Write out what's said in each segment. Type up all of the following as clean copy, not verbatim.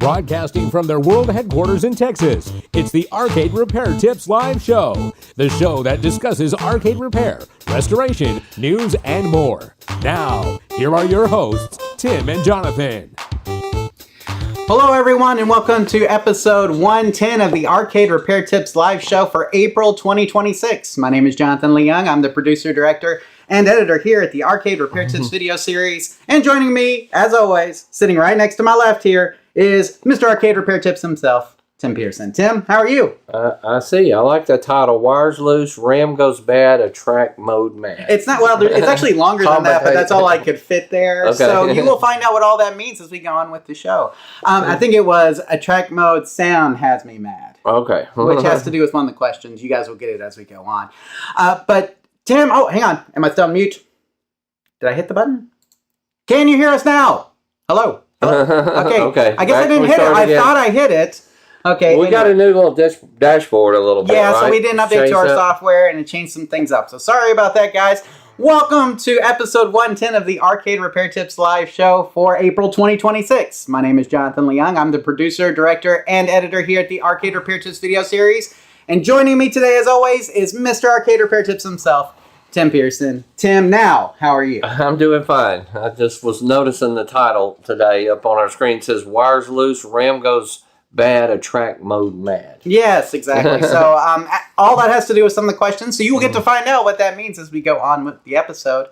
Broadcasting from their world headquarters in Texas, it's the Arcade Repair Tips Live Show. The show that discusses arcade repair, restoration, news, and more. Now, here are your hosts, Tim and Jonathan. Hello everyone and welcome to episode 110 of the Arcade Repair Tips Live Show for April 2026. My name is Jonathan Lee Young. I'm the producer, director, and editor here at the Arcade Repair Tips video series. And joining me, as always, sitting right next to my left here, is Mr. Arcade Repair Tips himself, Tim Pearson. Tim, how are you? I see. I like the title. Wires loose, RAM goes bad, attract mode mad. It's not, well, it's actually longer than that, but that's all I could fit there. Okay. So you will find out what all that means as we go on with the show. I think it was attract mode sound has me mad. Okay. Which has to do with one of the questions. You guys will get it as we go on. But Tim, oh, hang on. Am I still on mute? Did I hit the button? Can you hear us now? Hello? Okay. Okay. I guess I didn't hit it. I thought I hit it. Okay. We got a new little dashboard a little bit, yeah, right? So we did an update to our software and it changed some things up. So sorry about that, guys. Welcome to episode 110 of the Arcade Repair Tips Live Show for April 2026. My name is Jonathan Lee Young. I'm the producer, director, and editor here at the Arcade Repair Tips video series. And joining me today, as always, is Mr. Arcade Repair Tips himself, Tim Pearson. Tim, now, how are you? I'm doing fine. I just was noticing the title today up on our screen. It says, Wires loose, RAM goes bad, attract mode mad. Yes, exactly. So all that has to do with some of the questions. So you will get to find out what that means as we go on with the episode.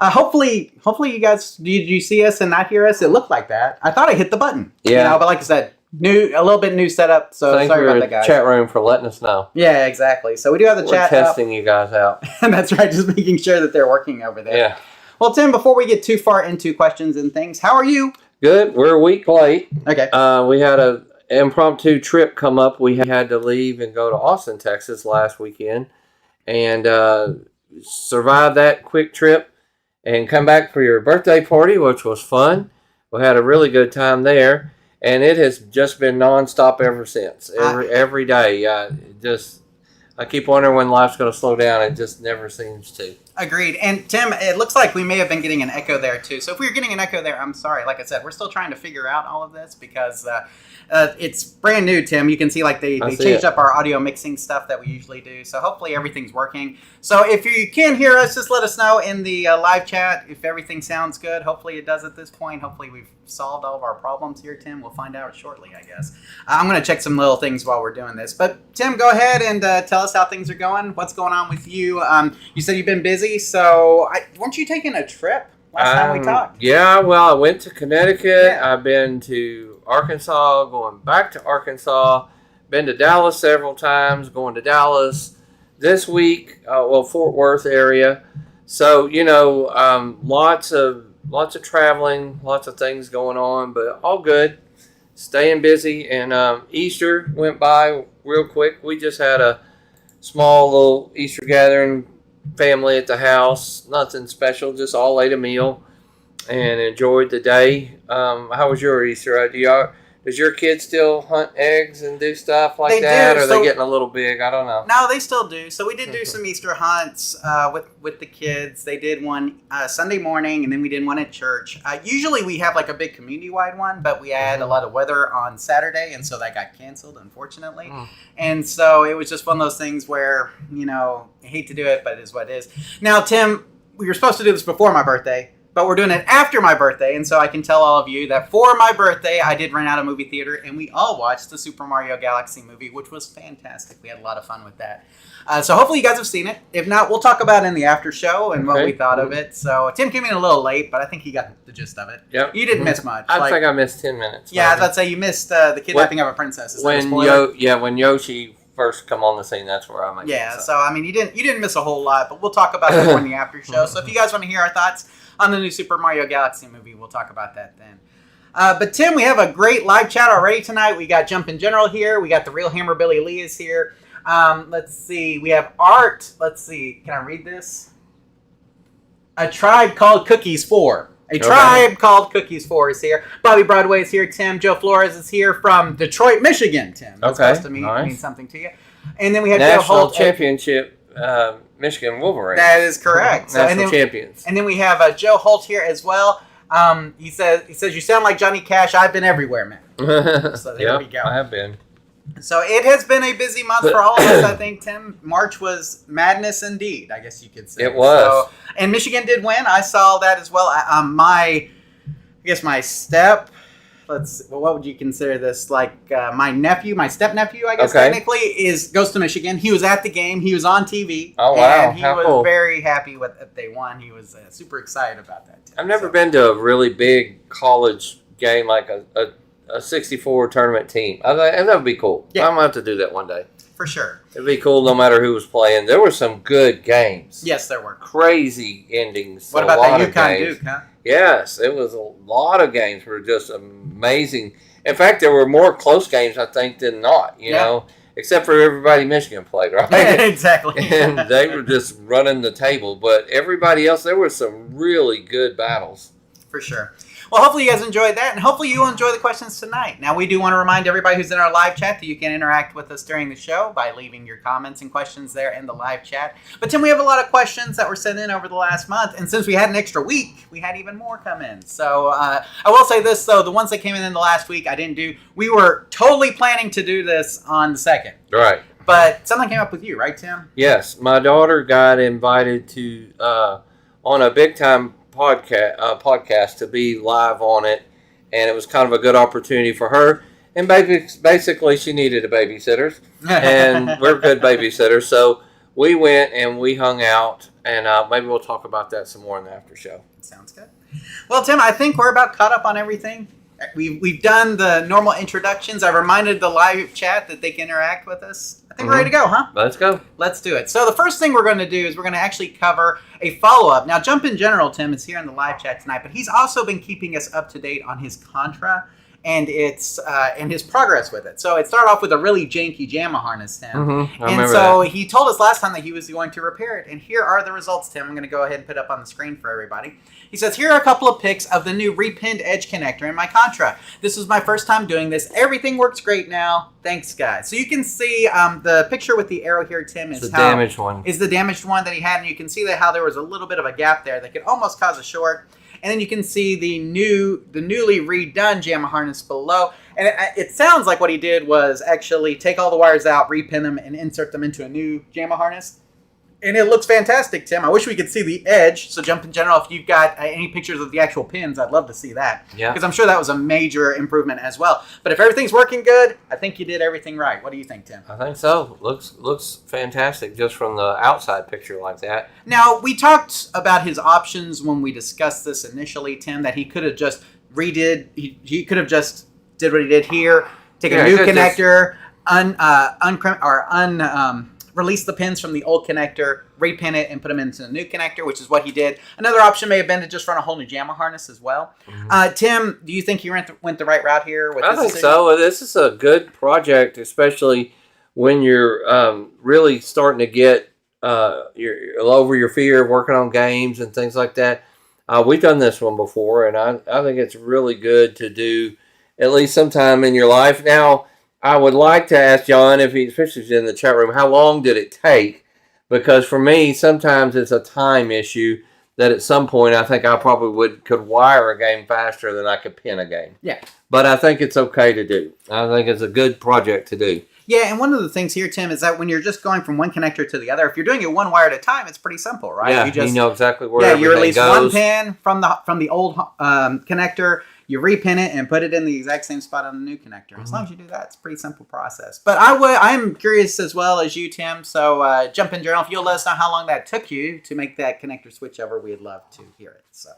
Hopefully you guys, did you see us and not hear us? It looked like that. I thought I hit the a but like I said, a little bit new setup. So sorry about that, guys. Chat room for letting us know. Yeah, exactly. So we do have the chat. We're testing you guys out. And that's right, just making sure that they're working over there. Yeah. Well, Tim, before we get too far into questions and things, how are you? Good. We're a week late. Okay. We had a impromptu trip come up. We had to leave and go to Austin, Texas last weekend and survive that quick trip and come back for your birthday party, which was fun. We had a really good time there, and it has just been nonstop ever since. Every day. I keep wondering when life's going to slow down. It just never seems to. Agreed. And Tim, it looks like we may have been getting an echo there too. So if we're getting an echo there, I'm sorry. Like I said, we're still trying to figure out all of this because it's brand new, Tim. You can see like they changed up our audio mixing stuff that we usually do. So hopefully everything's working. So if you can hear us, just let us know in the live chat if everything sounds good. Hopefully it does at this point. Hopefully we've solved all of our problems here, Tim. We'll find out shortly, I guess. I'm going to check some little things while we're doing this. But Tim, go ahead and tell us how things are going. What's going on with you? You said you've been busy. So, weren't you taking a trip last time we talked? Yeah, well, I went to Connecticut. Yeah. I've been to Arkansas, going back to Arkansas. Been to Dallas several times, going to Dallas this week. Fort Worth area. So, lots of traveling, lots of things going on, but all good. Staying busy. And Easter went by real quick. We just had a small little Easter gathering. Family at the house, nothing special, just all ate a meal and enjoyed the day. How was your Easter? Does your kid still hunt eggs and do stuff like that? Or are they getting a little big? I don't know. No, they still do. So we did do some Easter hunts with the kids. They did one Sunday morning, and then we did one at church. Usually we have like a big community-wide one, but we had a lot of weather on Saturday, and so that got canceled, unfortunately. And so it was just one of those things where, I hate to do it, but it is what it is. Now, Tim, we were supposed to do this before my birthday, but we're doing it after my birthday, and so I can tell all of you that for my birthday, I did rent out a movie theater, and we all watched the Super Mario Galaxy movie, which was fantastic. We had a lot of fun with that. So hopefully you guys have seen it. If not, we'll talk about it in the after show and what we thought of it. So Tim came in a little late, but I think he got the gist of it. Yep. You didn't miss much. I think I missed 10 minutes. Yeah, I was about to say you missed the kidnapping of a princess. Is when Yoshi first come on the scene, that's where I'm at. Yeah, so I mean, you didn't miss a whole lot, but we'll talk about it more in the after show. So if you guys want to hear our thoughts on the new Super Mario Galaxy movie, we'll talk about that then. But Tim, we have a great live chat already tonight. We got Jumpin' General here. We got the real Hammer Billy Lee is here. Let's see. We have Art. Let's see. Can I read this? A Tribe Called Cookies 4. Tribe Called Cookies 4 is here. Bobby Broadway is here. Tim. Joe Flores is here from Detroit, Michigan. Tim. That's supposed to mean something to you. And then we have National Joe Holt. Championship Michigan Wolverines. That is correct. National champions. And then we have Joe Holt here as well. He says you sound like Johnny Cash. I've been everywhere, man. So there we go. I have been. So it has been a busy month for all of us, I think, Tim. March was madness indeed, I guess you could say. It was. So, and Michigan did win. I saw that as well. My what would you consider this? Like my step-nephew, I guess, technically, goes to Michigan. He was at the game. He was on TV. Oh, wow. And he was very happy that they won. He was super excited about that, too. I've never been to a really big college game like a 64 tournament team. I think that would be cool. Yeah. I'm going to have to do that one day. For sure. It'd be cool no matter who was playing. There were some good games. Yes, there were. Crazy endings. What about that UConn Duke, huh? Yes, it was a lot of games were just amazing. In fact, there were more close games, I think, than not, you know, except for everybody Michigan played, right? Yeah, exactly. And they were just running the table. But everybody else, there were some really good battles. For sure. Well, hopefully you guys enjoyed that, and hopefully you will enjoy the questions tonight. Now, we do want to remind everybody who's in our live chat that you can interact with us during the show by leaving your comments and questions there in the live chat. But, Tim, we have a lot of questions that were sent in over the last month, and since we had an extra week, we had even more come in. So, I will say this, though. The ones that came in the last week, I didn't do. We were totally planning to do this on the 2nd. Right. But something came up with you, right, Tim? Yes. My daughter got invited to on a big-time podcast to be live on it, and it was kind of a good opportunity for her. And basically, she needed a babysitter, and we're good babysitters. So we went and we hung out, and maybe we'll talk about that some more in the after show. Sounds good. Well, Tim, I think we're about caught up on everything. We've done the normal introductions. I reminded the live chat that they can interact with us. I think we're ready to go, huh? Let's go. Let's do it. So the first thing we're going to do is we're going to actually cover a follow-up. Now, Jump in General, Tim, is here in the live chat tonight, but he's also been keeping us up to date on his Contra and his progress with it. So it started off with a really janky JAMMA harness, Tim. And so he told us last time that he was going to repair it. And here are the results, Tim. I'm going to go ahead and put up on the screen for everybody. He says, here are a couple of pics of the new repinned edge connector in my Contra. This was my first time doing this. Everything works great now. Thanks, guys. So you can see the picture with the arrow here, Tim, is the damaged one. Is the damaged one that he had. And you can see that how there was a little bit of a gap there that could almost cause a short. And then you can see the newly redone JAMMA harness below. And it sounds like what he did was actually take all the wires out, repin them, and insert them into a new JAMMA harness. And it looks fantastic, Tim. I wish we could see the edge. So Jump in General, if you've got any pictures of the actual pins, I'd love to see that. Yeah. Because I'm sure that was a major improvement as well. But if everything's working good, I think you did everything right. What do you think, Tim? I think so. Looks fantastic just from the outside picture like that. Now, we talked about his options when we discussed this initially, Tim, that he could have just he could have just did what he did here, take a new connector, release the pins from the old connector, repin it, and put them into the new connector, which is what he did. Another option may have been to just run a whole new JAMMA harness as well. Tim, do you think he went the right route here? I think so. This is a good project, especially when you're really starting to get you're over your fear of working on games and things like that. We've done this one before, and I think it's really good to do at least sometime in your life. Now, I would like to ask John, especially if he's in the chat room, how long did it take? Because for me, sometimes it's a time issue that at some point I think I probably could wire a game faster than I could pin a game. Yeah. But I think it's okay to do. I think it's a good project to do. Yeah, and one of the things here, Tim, is that when you're just going from one connector to the other, if you're doing it one wire at a time, it's pretty simple, right? Yeah, you know exactly where everything you release goes. one pin from the old connector, you repin it and put it in the exact same spot on the new connector. As long as you do that, it's a pretty simple process. But I'm curious as well as you, Tim. So Jump in General, if you'll let us know how long that took you to make that connector switch over, we'd love to hear it. So.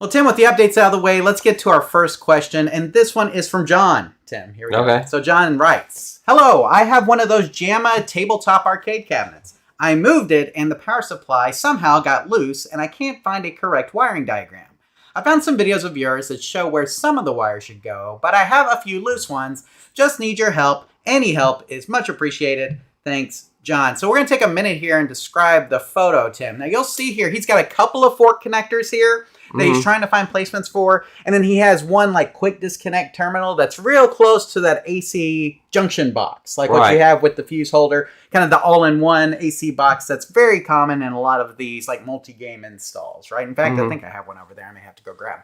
Well, Tim, with the updates out of the way, let's get to our first question. And this one is from John. Tim, here we go. So John writes, hello, I have one of those JAMMA tabletop arcade cabinets. I moved it and the power supply somehow got loose and I can't find a correct wiring diagram. I found some videos of yours that show where some of the wires should go, but I have a few loose ones. Just need your help. Any help is much appreciated. Thanks, John. So we're going to take a minute here and describe the photo, Tim. Now you'll see here, he's got a couple of fork connectors here that he's trying to find placements for. And then he has one like quick disconnect terminal that's real close to that AC junction box, like what you have with the fuse holder, kind of the all-in-one AC box that's very common in a lot of these like multi-game installs, right? In fact, I think I have one over there. I may have to go grab.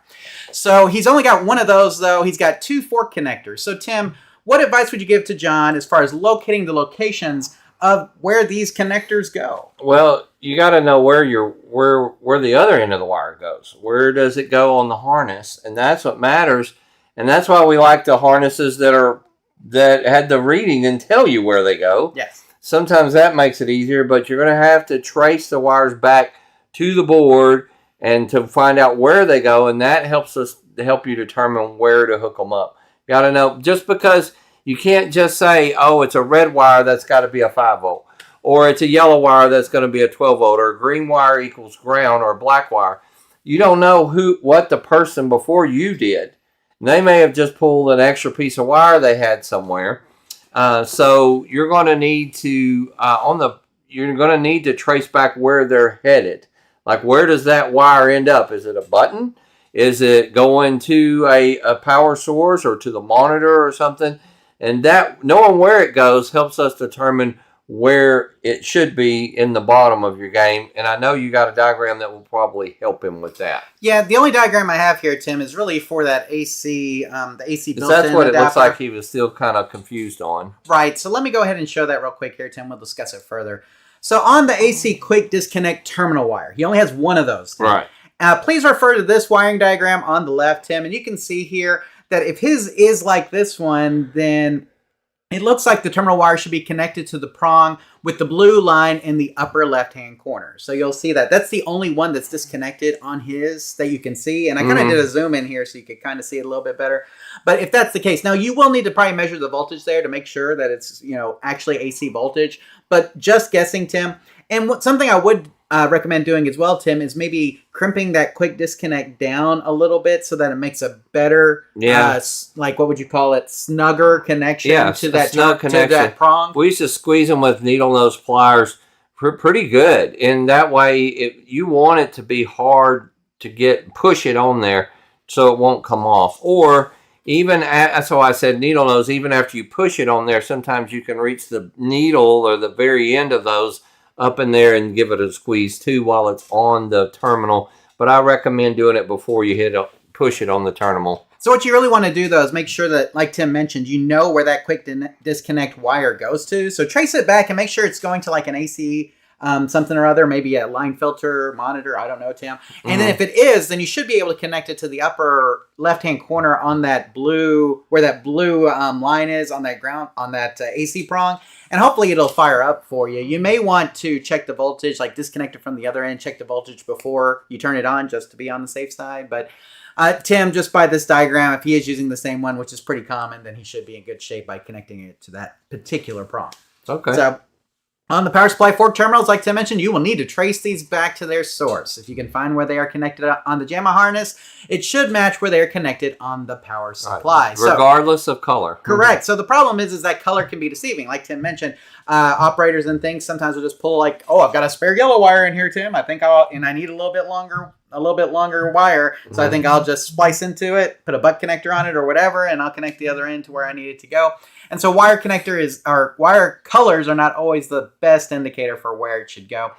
So he's only got one of those, though. He's got 2 fork connectors. So Tim, what advice would you give to John as far as locating the locations of where these connectors go? Well, you got to know where the other end of the wire goes. Where does it go on the harness? And that's what matters. And that's why we like the harnesses that had the reading and tell you where they go. Yes. Sometimes that makes it easier, but you're going to have to trace the wires back to the board and to find out where they go, and that helps us to help you determine where to hook them up. You got to know, just because you can't just say, oh, it's a red wire, that's got to be a 5 volt, or it's a yellow wire, that's going to be a 12 volt, or a green wire equals ground, or a black wire. You don't know what the person before you did. They may have just pulled an extra piece of wire they had somewhere. So you're going to need to trace back where they're headed. Like, where does that wire end up? Is it a button? Is it going to a power source or to the monitor or something? And that, knowing where it goes, helps us determine where it should be in the bottom of your game. And I know you got a diagram that will probably help him with that. Yeah, the only diagram I have here, Tim, is really for that AC, the AC built-in that's what adapter. It looks like he was still kind of confused on. Right, so let me go ahead and show that real quick here, Tim. We'll discuss it further. So on the AC quick disconnect terminal wire, he only has one of those. Tim. Right. Please refer to this wiring diagram on the left, Tim, and you can see here that if his is like this one, then it looks like the terminal wire should be connected to the prong with the blue line in the upper left-hand corner. So you'll see that. That's the only one that's disconnected on his that you can see. And I kind of did a zoom in here so you could kind of see it a little bit better. But if that's the case, now you will need to probably measure the voltage there to make sure that it's, actually AC voltage. But just guessing, Tim. And something I would recommend doing as well, Tim, is maybe crimping that quick disconnect down a little bit so that it makes a better, like what would you call it, snugger connection to that to that prong. We used to squeeze them with needle nose pliers pretty good. And that way, you want it to be hard to push it on there so it won't come off. Or even, that's why I said needle nose, even after you push it on there, sometimes you can reach the needle or the very end of those up in there and give it a squeeze too while it's on the terminal. But I recommend doing it before you push it on the terminal. So what you really want to do, though, is make sure that, like Tim mentioned, you know where that quick disconnect wire goes to. So trace it back and make sure it's going to like an AC something or other, maybe a line filter monitor, I don't know, Tim. And then if it is, then you should be able to connect it to the upper left-hand corner on that blue, where that blue line is on that ground, on that AC prong, and hopefully it'll fire up for you. You may want to check the voltage, like disconnect it from the other end, check the voltage before you turn it on, just to be on the safe side. But Tim, just by this diagram, if he is using the same one, which is pretty common, then he should be in good shape by connecting it to that particular prong. Okay. So on the power supply fork terminals, like Tim mentioned, you will need to trace these back to their source. If you can find where they are connected on the JAMMA harness, it should match where they are connected on the power supply. Right. Regardless of color. Correct. So the problem is that color can be deceiving. Like Tim mentioned, operators and things sometimes will just pull like, oh, I've got a spare yellow wire in here, Tim. I need a little bit longer wire. So I think I'll just splice into it, put a butt connector on it or whatever, and I'll connect the other end to where I need it to go. And so wire colors are not always the best indicator for where it should go.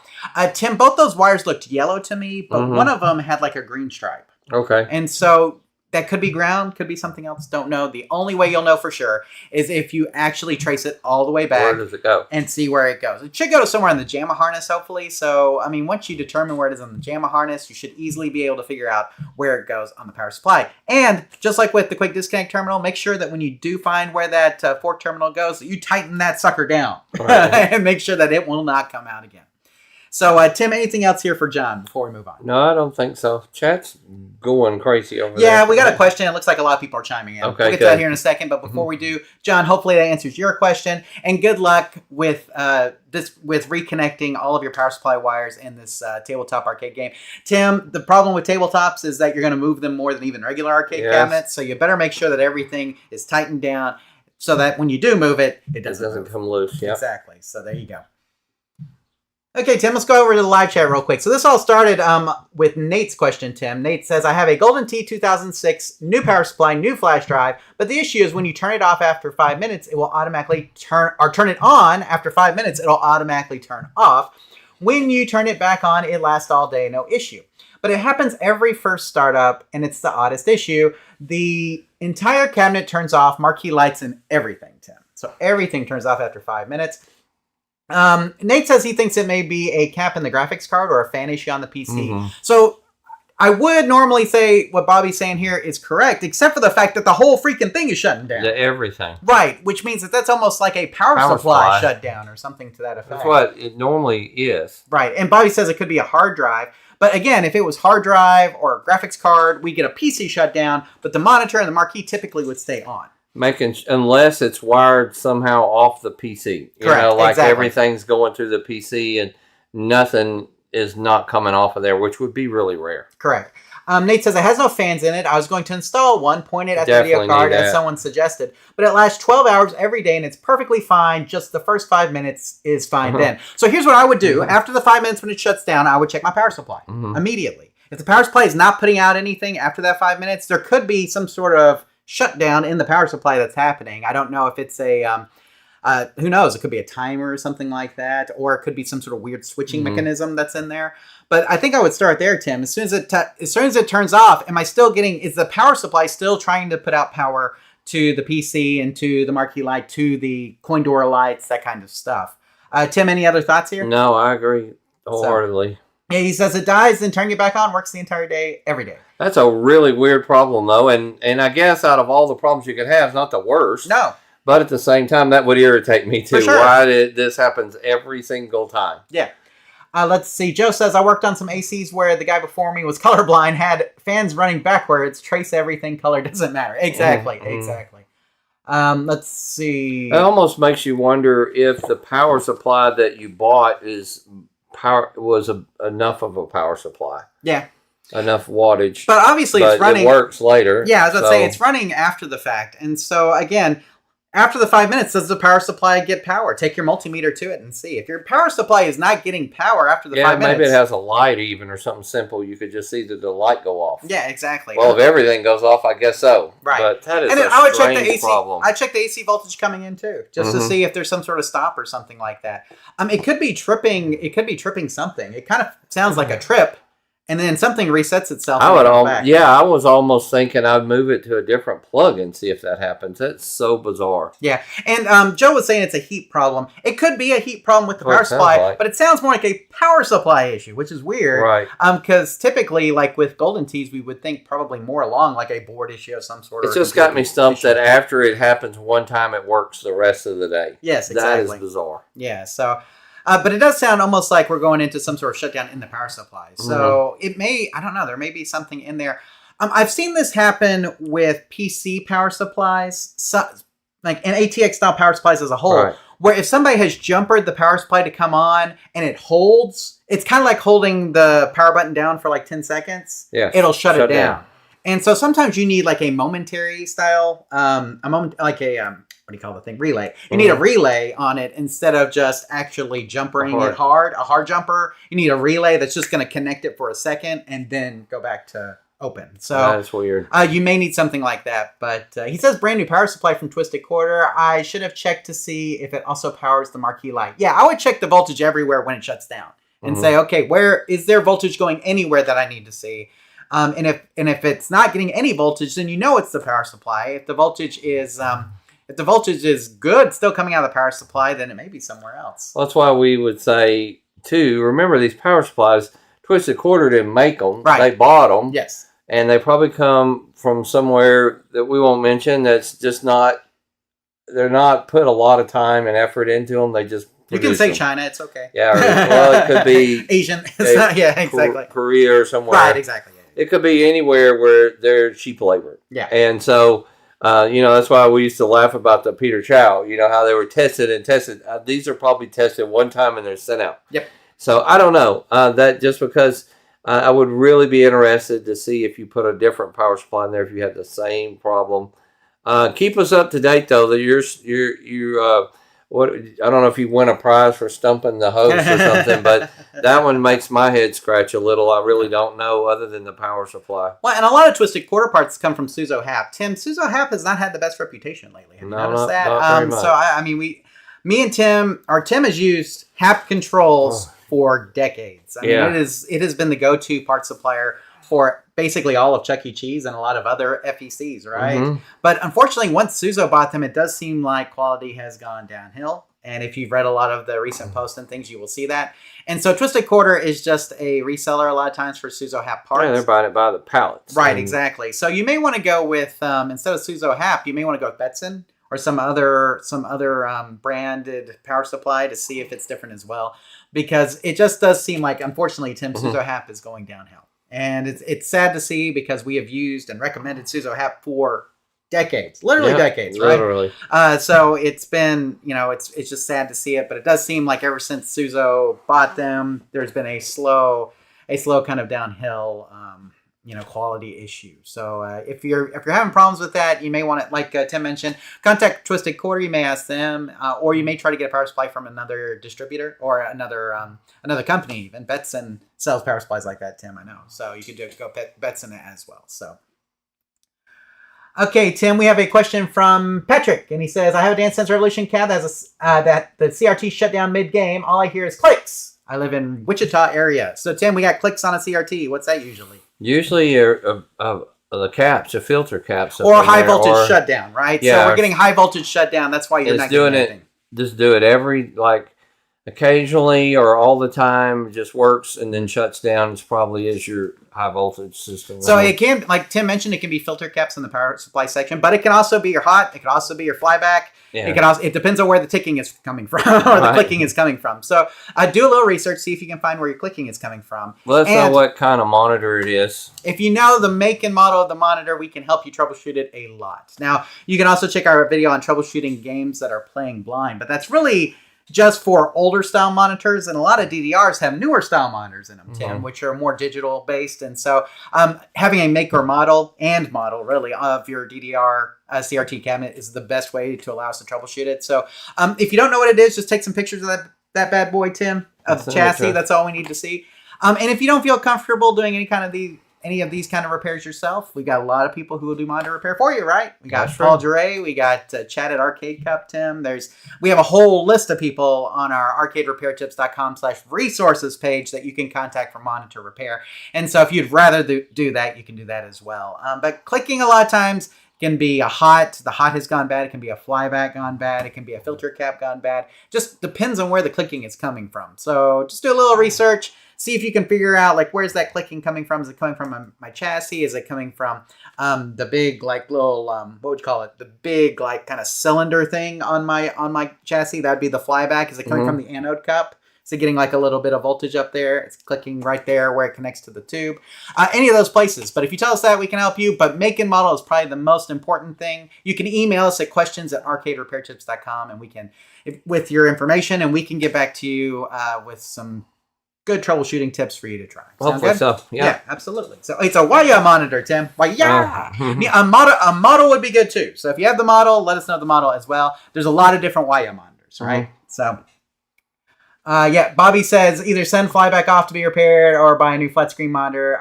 Tim, both those wires looked yellow to me, but one of them had like a green stripe. Okay. And so that could be ground, could be something else, don't know. The only way you'll know for sure is if you actually trace it all the way back. Where does it go? And see where it goes. It should go to somewhere in the JAMMA harness, hopefully. So, I mean, once you determine where it is on the JAMMA harness, you should easily be able to figure out where it goes on the power supply. And just like with the quick disconnect terminal, make sure that when you do find where that fork terminal goes, that you tighten that sucker down. Right. And make sure that it will not come out again. So, Tim, anything else here for John before we move on? No, I don't think so. Chat's going crazy over there. Yeah, we got a question. It looks like a lot of people are chiming in. Okay, we'll get to that here in a second. But before we do, John, hopefully that answers your question. And good luck with reconnecting all of your power supply wires in this tabletop arcade game. Tim, the problem with tabletops is that you're going to move them more than even regular arcade cabinets. So you better make sure that everything is tightened down so that when you do move it, it doesn't come loose. Yeah, exactly. So there you go. Okay, Tim, let's go over to the live chat real quick. So this all started with Nate's question, Tim. Nate says, I have a Golden Tee 2006, new power supply, new flash drive, but the issue is when you turn it off after 5 minutes, it will automatically turn it on after 5 minutes, it'll automatically turn off. When you turn it back on, it lasts all day, no issue. But it happens every first startup, and it's the oddest issue. The entire cabinet turns off, marquee lights and everything, Tim. So everything turns off after 5 minutes. Nate says he thinks it may be a cap in the graphics card or a fan issue on the PC. So I would normally say what Bobby's saying here is correct, except for the fact that the whole freaking thing is shutting down. Everything. Right, which means that that's almost like a power supply shutdown or something to that effect. That's what it normally is. Right, and Bobby says it could be a hard drive. But again, if it was hard drive or a graphics card, we get a PC shutdown, but the monitor and the marquee typically would stay on. Unless it's wired somehow off the PC. Correct, Like exactly. everything's going through the PC and nothing is not coming off of there, which would be really rare. Correct. Nate says it has no fans in it. I was going to install one, point it at the Definitely video card need as that. someone suggested, but it lasts 12 hours every day and it's perfectly fine. Just the first 5 minutes is fine then. So here's what I would do. After the 5 minutes when it shuts down, I would check my power supply immediately. If the power supply is not putting out anything after that 5 minutes, there could be some sort of shutdown in the power supply that's happening. I don't know if it's a, who knows, it could be a timer or something like that, or it could be some sort of weird switching mechanism that's in there. But I think I would start there, Tim. As soon as it turns off, is the power supply still trying to put out power to the PC and to the marquee light, to the coin door lights, that kind of stuff? Tim, any other thoughts here? No, I agree wholeheartedly. Yeah, he says it dies, then turn it back on, works the entire day, every day. That's a really weird problem, though, and I guess out of all the problems you could have, it's not the worst. No. But at the same time, that would irritate me, too. For sure. Why did this happens every single time? Yeah. Let's see. Joe says, I worked on some ACs where the guy before me was colorblind, had fans running backwards, trace everything, color doesn't matter. Exactly, exactly. Let's see. It almost makes you wonder if the power supply that you bought was enough of a power supply. Yeah. Enough wattage. But obviously it's running. It works later. Yeah, I was about to say, it's running after the fact. And so, again, after the 5 minutes, does the power supply get power? Take your multimeter to it and see. If your power supply is not getting power after the 5 minutes. Maybe it has a light even or something simple. You could just see that the light go off. Yeah, exactly. Well, if everything goes off, I guess so. Right. But that is I would check the AC problem. I check the AC voltage coming in too, just to see if there's some sort of stop or something like that. It could be tripping. It could be tripping something. It kind of sounds like a trip, and then something resets itself. I was almost thinking I'd move it to a different plug and see if that happens. That's so bizarre. Yeah, and Joe was saying it's a heat problem. It could be a heat problem with the power supply, but it sounds more like a power supply issue, which is weird. Right. Because typically, like with Golden Tees, we would think probably more along like a board issue of some sort. It's just got me stumped that after it happens one time, it works the rest of the day. Yes, exactly. That is bizarre. Yeah, so... but it does sound almost like we're going into some sort of shutdown in the power supply. So it may, I don't know, there may be something in there. I've seen this happen with PC power supplies, like and ATX style power supplies as a whole, where if somebody has jumpered the power supply to come on and it holds, it's kind of like holding the power button down for like 10 seconds. Yeah, it'll shut it down. And so sometimes you need like a momentary style, what do you call the thing? Relay. You need a relay on it instead of just actually jumpering it hard. A hard jumper. You need a relay that's just going to connect it for a second and then go back to open. So that's weird. You may need something like that. But he says brand new power supply from Twisted Quarter. I should have checked to see if it also powers the marquee light. Yeah, I would check the voltage everywhere when it shuts down and say, okay, where is there voltage going anywhere that I need to see? And if it's not getting any voltage, then you know it's the power supply. If the voltage is good, still coming out of the power supply, then it may be somewhere else. Well, that's why we would say, too, remember these power supplies, Twisted Quarter didn't make them. Right. They bought them. Yes. And they probably come from somewhere that we won't mention that's just not, they're not put a lot of time and effort into them. They just You can say them. China, it's okay. Yeah, well, it could be Asian. Yeah, exactly. Korea or somewhere. Right, exactly. Yeah. It could be anywhere where they're cheap labor. Yeah. And so... that's why we used to laugh about the Peter Chow, how they were tested and tested. These are probably tested one time and they're sent out. Yep. So I don't know that just because I would really be interested to see if you put a different power supply in there, if you have the same problem. Keep us up to date though, that what I don't know if you win a prize for stumping the host or something, but that one makes my head scratch a little. I really don't know other than the power supply. Well, and a lot of twisted quarter parts come from Suzo Hap. Tim, Suzo Hap has not had the best reputation lately. Have you noticed that? Not very much. So I mean, me and Tim, Tim has used Hap controls for decades. I mean, it has been the go-to part supplier for basically all of Chuck E. Cheese and a lot of other FECs, right? But unfortunately, once Suzo bought them, it does seem like quality has gone downhill. And if you've read a lot of the recent posts and things, you will see that. And so Twisted Quarter is just a reseller a lot of times for Suzo Hap parts. Yeah, they're buying it by the pallets. Right, exactly. So you may want to go with, instead of Suzo Hap, you may want to go with Betson or some other branded power supply to see if it's different as well. Because it just does seem like, unfortunately, Tim, Suzo Hap is going downhill. And it's sad to see because we have used and recommended Suzo Hap for decades, literally decades, right? Literally. So it's been, it's just sad to see it, but it does seem like ever since Suzo bought them, there's been a slow kind of downhill, quality issue. So if you're having problems with that, you may want to, like Tim mentioned, contact Twisted Quarter. You may ask them, or you may try to get a power supply from another distributor or another company. Even Betson sells power supplies like that, Tim. I know. So you could go Betson as well. So. Okay, Tim, we have a question from Patrick, and he says, I have a Dance Dance Revolution CAD that the CRT shut down mid-game. All I hear is clicks. I live in Wichita area. So, Tim, we got clicks on a CRT. What's that usually? Usually the caps, the filter caps. Or high voltage shutdown, right? Yeah, so we're getting high voltage shutdown. That's why you're not doing getting anything. Just do it occasionally or all the time. It just works and then shuts down. It probably is your high voltage system. So it can, like Tim mentioned, it can be filter caps in the power supply section, but it can also be your hot. It can also be your flyback. Yeah. It depends on where the ticking is coming from or the clicking is coming from. So do a little research, see if you can find where your clicking is coming from. Let us know what kind of monitor it is. If you know the make and model of the monitor, we can help you troubleshoot it a lot. Now, you can also check our video on troubleshooting games that are playing blind, but that's really just for older style monitors, and a lot of DDRs have newer style monitors in them, Tim, which are more digital based. And so having a make or model really of your DDR CRT cabinet is the best way to allow us to troubleshoot it. So if you don't know what it is, just take some pictures of that bad boy, Tim, of the chassis. That's all we need to see. And if you don't feel comfortable doing any of these kind of repairs yourself, we got a lot of people who will do monitor repair for you, right? We got Paul Duray, we got Chad at Arcade Cup, Tim. We have a whole list of people on our arcaderepairtips.com/resources page that you can contact for monitor repair. And so if you'd rather do that, you can do that as well. But clicking a lot of times can be the hot has gone bad. It can be a flyback gone bad. It can be a filter cap gone bad. Just depends on where the clicking is coming from. So just do a little research. See if you can figure out, where's that clicking coming from? Is it coming from my chassis? Is it coming from the big, little, what would you call it? The big, kind of cylinder thing on my chassis? That'd be the flyback. Is it coming from the anode cup? Is it getting, a little bit of voltage up there? It's clicking right there where it connects to the tube. Any of those places. But if you tell us that, we can help you. But make and model is probably the most important thing. You can email us at questions@arcaderepairtips.com, and we can, with your information, and we can get back to you with some good troubleshooting tips for you to try. Hopefully so. Yeah, absolutely. So it's a Waya monitor, Tim. Waya. A model would be good too. So if you have the model, let us know the model as well. There's a lot of different Waya monitors, right? So, Bobby says either send flyback off to be repaired or buy a new flat screen monitor.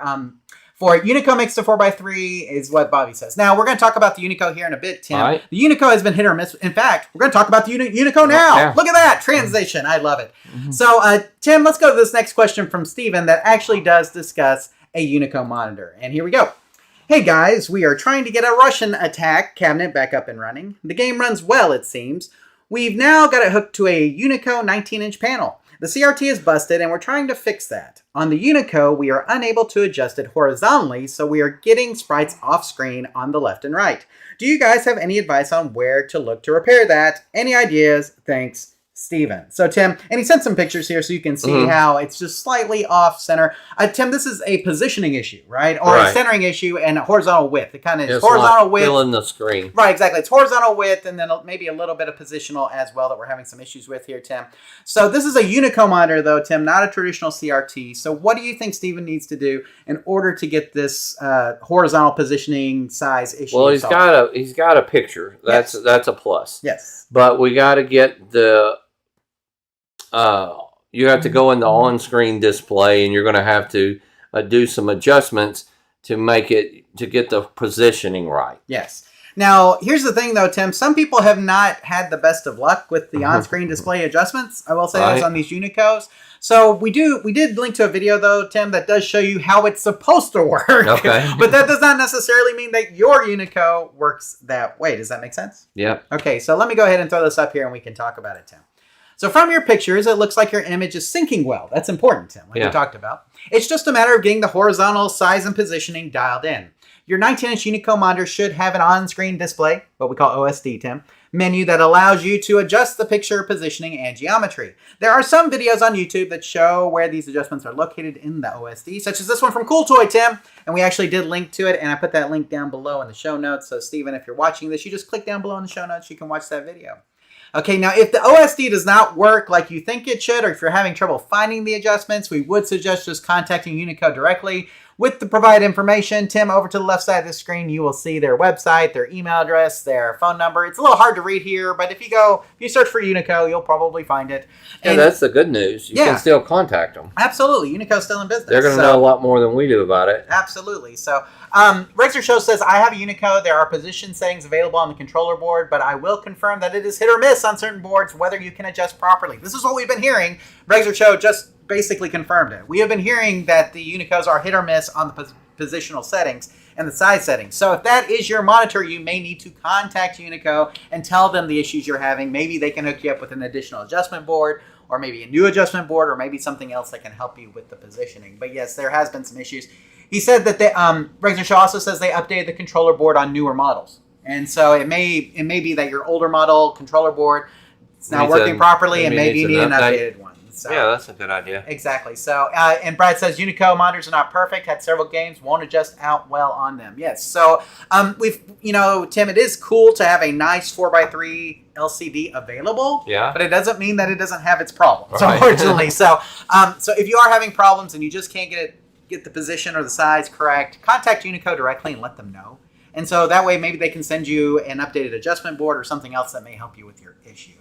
For Unico makes the 4x3 is what Bobby says. Now, we're going to talk about the Unico here in a bit, Tim. Right. The Unico has been hit or miss. In fact, we're going to talk about the Unico now. Yeah. Look at that. Transition. I love it. So, Tim, let's go to this next question from Steven that actually does discuss a Unico monitor. And here we go. Hey, guys. We are trying to get a Russian attack cabinet back up and running. The game runs well, it seems. We've now got it hooked to a Unico 19-inch panel. The CRT is busted, and we're trying to fix that. On the Unico, we are unable to adjust it horizontally, so we are getting sprites off-screen on the left and right. Do you guys have any advice on where to look to repair that? Any ideas? Thanks, Steven. So, Tim, and he sent some pictures here so you can see how it's just slightly off center. Tim, this is a positioning issue, right? Or a centering issue and a horizontal width. It kind of is horizontal width. Filling the screen. Right, exactly. It's horizontal width and then maybe a little bit of positional as well that we're having some issues with here, Tim. So this is a Unico monitor, though, Tim, not a traditional CRT. So what do you think Steven needs to do in order to get this horizontal position size issue? Well, he's got a picture. That's a plus. Yes. But we got to get the you have to go in the on-screen display, and you're going to have to do some adjustments to get the positioning right. Yes. Now, here's the thing, though, Tim. Some people have not had the best of luck with the on-screen display adjustments. I will say this on these Unicos. So we did link to a video, though, Tim, that does show you how it's supposed to work. Okay. But that does not necessarily mean that your Unico works that way. Does that make sense? Yeah. Okay, so let me go ahead and throw this up here, and we can talk about it, Tim. So from your pictures, it looks like your image is syncing well. That's important, Tim, like we talked about. It's just a matter of getting the horizontal size and positioning dialed in. Your 19-inch Unico monitor should have an on-screen display, what we call OSD, Tim, menu that allows you to adjust the picture positioning and geometry. There are some videos on YouTube that show where these adjustments are located in the OSD, such as this one from Cool Toy, Tim, and we actually did link to it, and I put that link down below in the show notes. So, Steven, if you're watching this, you just click down below in the show notes. You can watch that video. Okay, now if the OSD does not work like you think it should, or if you're having trouble finding the adjustments, we would suggest just contacting Unico directly with the provided information. Tim, over to the left side of the screen, you will see their website, their email address, their phone number. It's a little hard to read here, but if you search for Unico, you'll probably find it. And that's the good news. You can still contact them. Absolutely. Unico's still in business. They're going to know a lot more than we do about it. Absolutely. So, Rexer Show says, I have a Unico. There are position settings available on the controller board, but I will confirm that it is hit or miss on certain boards whether you can adjust properly. This is what we've been hearing. Rexer Show just basically confirmed it. We have been hearing that the Unicos are hit or miss on the positional settings and the size settings. So if that is your monitor, you may need to contact Unico and tell them the issues you're having. Maybe they can hook you up with an additional adjustment board, or maybe a new adjustment board, or maybe something else that can help you with the positioning. But yes, there has been some issues. He said that Rexer Shaw also says they updated the controller board on newer models. And so it may be that your older model controller board is not working properly, and maybe you need an updated one. So, yeah, that's a good idea. Exactly. So, and Brad says Unico monitors are not perfect. Had several games, won't adjust out well on them. Yes. So, Tim, it is cool to have a nice 4x3 LCD available. Yeah. But it doesn't mean that it doesn't have its problems, unfortunately. So if you are having problems and you just can't get the position or the size correct, contact Unico directly and let them know. And so that way, maybe they can send you an updated adjustment board or something else that may help you with your issue.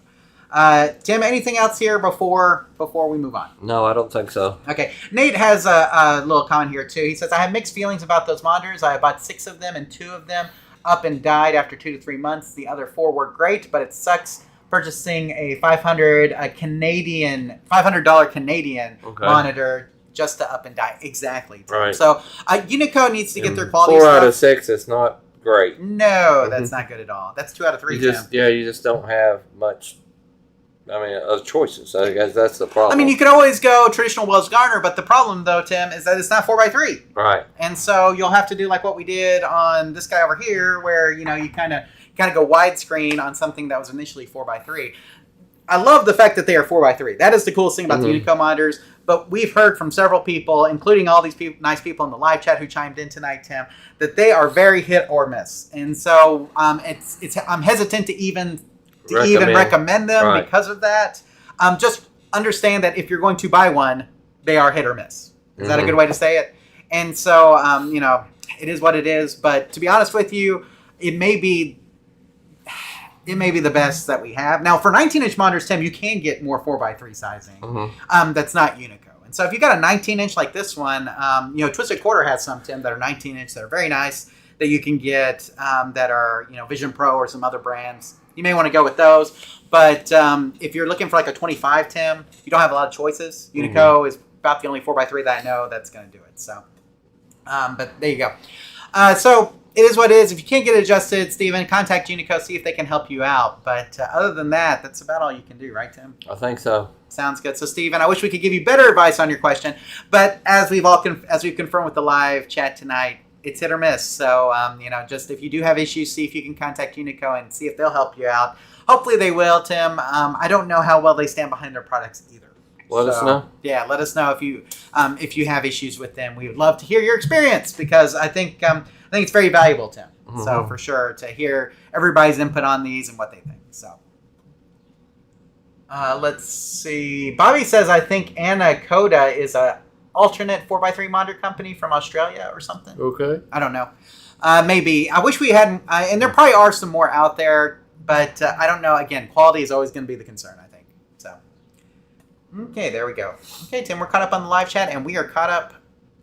Tim, anything else here before we move on? No, I don't think so. Okay. Nate has a little comment here, too. He says, I have mixed feelings about those monitors. I bought 6 of them, and 2 of them up and died after 2 to 3 months. The other 4 were great, but it sucks purchasing a $500 Canadian monitor just to up and die. Exactly. Tim. Right. So Unico needs to get their quality 4 out of 6 is not great. No, that's not good at all. That's 2 out of 3. You just don't have much. Of choices. I guess that's the problem. You could always go traditional Wells Gardner, but the problem, though, Tim, is that it's not 4x3. Right. And so you'll have to do like what we did on this guy over here, where you kind of go widescreen on something that was initially 4x3. I love the fact that they are 4x3. That is the coolest thing about the Unico monitors. But we've heard from several people, including all these nice people in the live chat who chimed in tonight, Tim, that they are very hit or miss. And so I'm hesitant to even recommend them because of that. Just understand that if you're going to buy one, they are hit or miss. Is that a good way to say it? And so, it is what it is. But to be honest with you, it may be the best that we have. Now, for 19-inch monitors, Tim, you can get more 4x3 sizing. That's not Unico. And so if you got a 19-inch like this one, Twisted Quarter has some, Tim, that are 19-inch that are very nice that you can get that are, Vision Pro or some other brands. You may want to go with those. But if you're looking for like a 25, Tim, you don't have a lot of choices. Unico is about the only 4x3 that I know that's going to do it. So, but there you go. So it is what it is. If you can't get it adjusted, Steven, contact Unico, see if they can help you out. But other than that, that's about all you can do, right, Tim? I think so. Sounds good. So, Steven, I wish we could give you better advice on your question. But as we've confirmed with the live chat tonight, it's hit or miss. So, just if you do have issues, see if you can contact Unico and see if they'll help you out. hopefully they will, Tim. I don't know how well they stand behind their products either. Let us know. Yeah, let us know if you have issues with them. We would love to hear your experience because I think it's very valuable, Tim. Mm-hmm. So for sure to hear everybody's input on these and what they think. So let's see. Bobby says I think Anaconda is a alternate 4x3 monitor company from Australia or something. Okay. I don't know. Maybe. I wish we had, and there probably are some more out there, but I don't know. Again, quality is always going to be the concern, I think. So, okay, there we go. Okay, Tim, we're caught up on the live chat, and we are caught up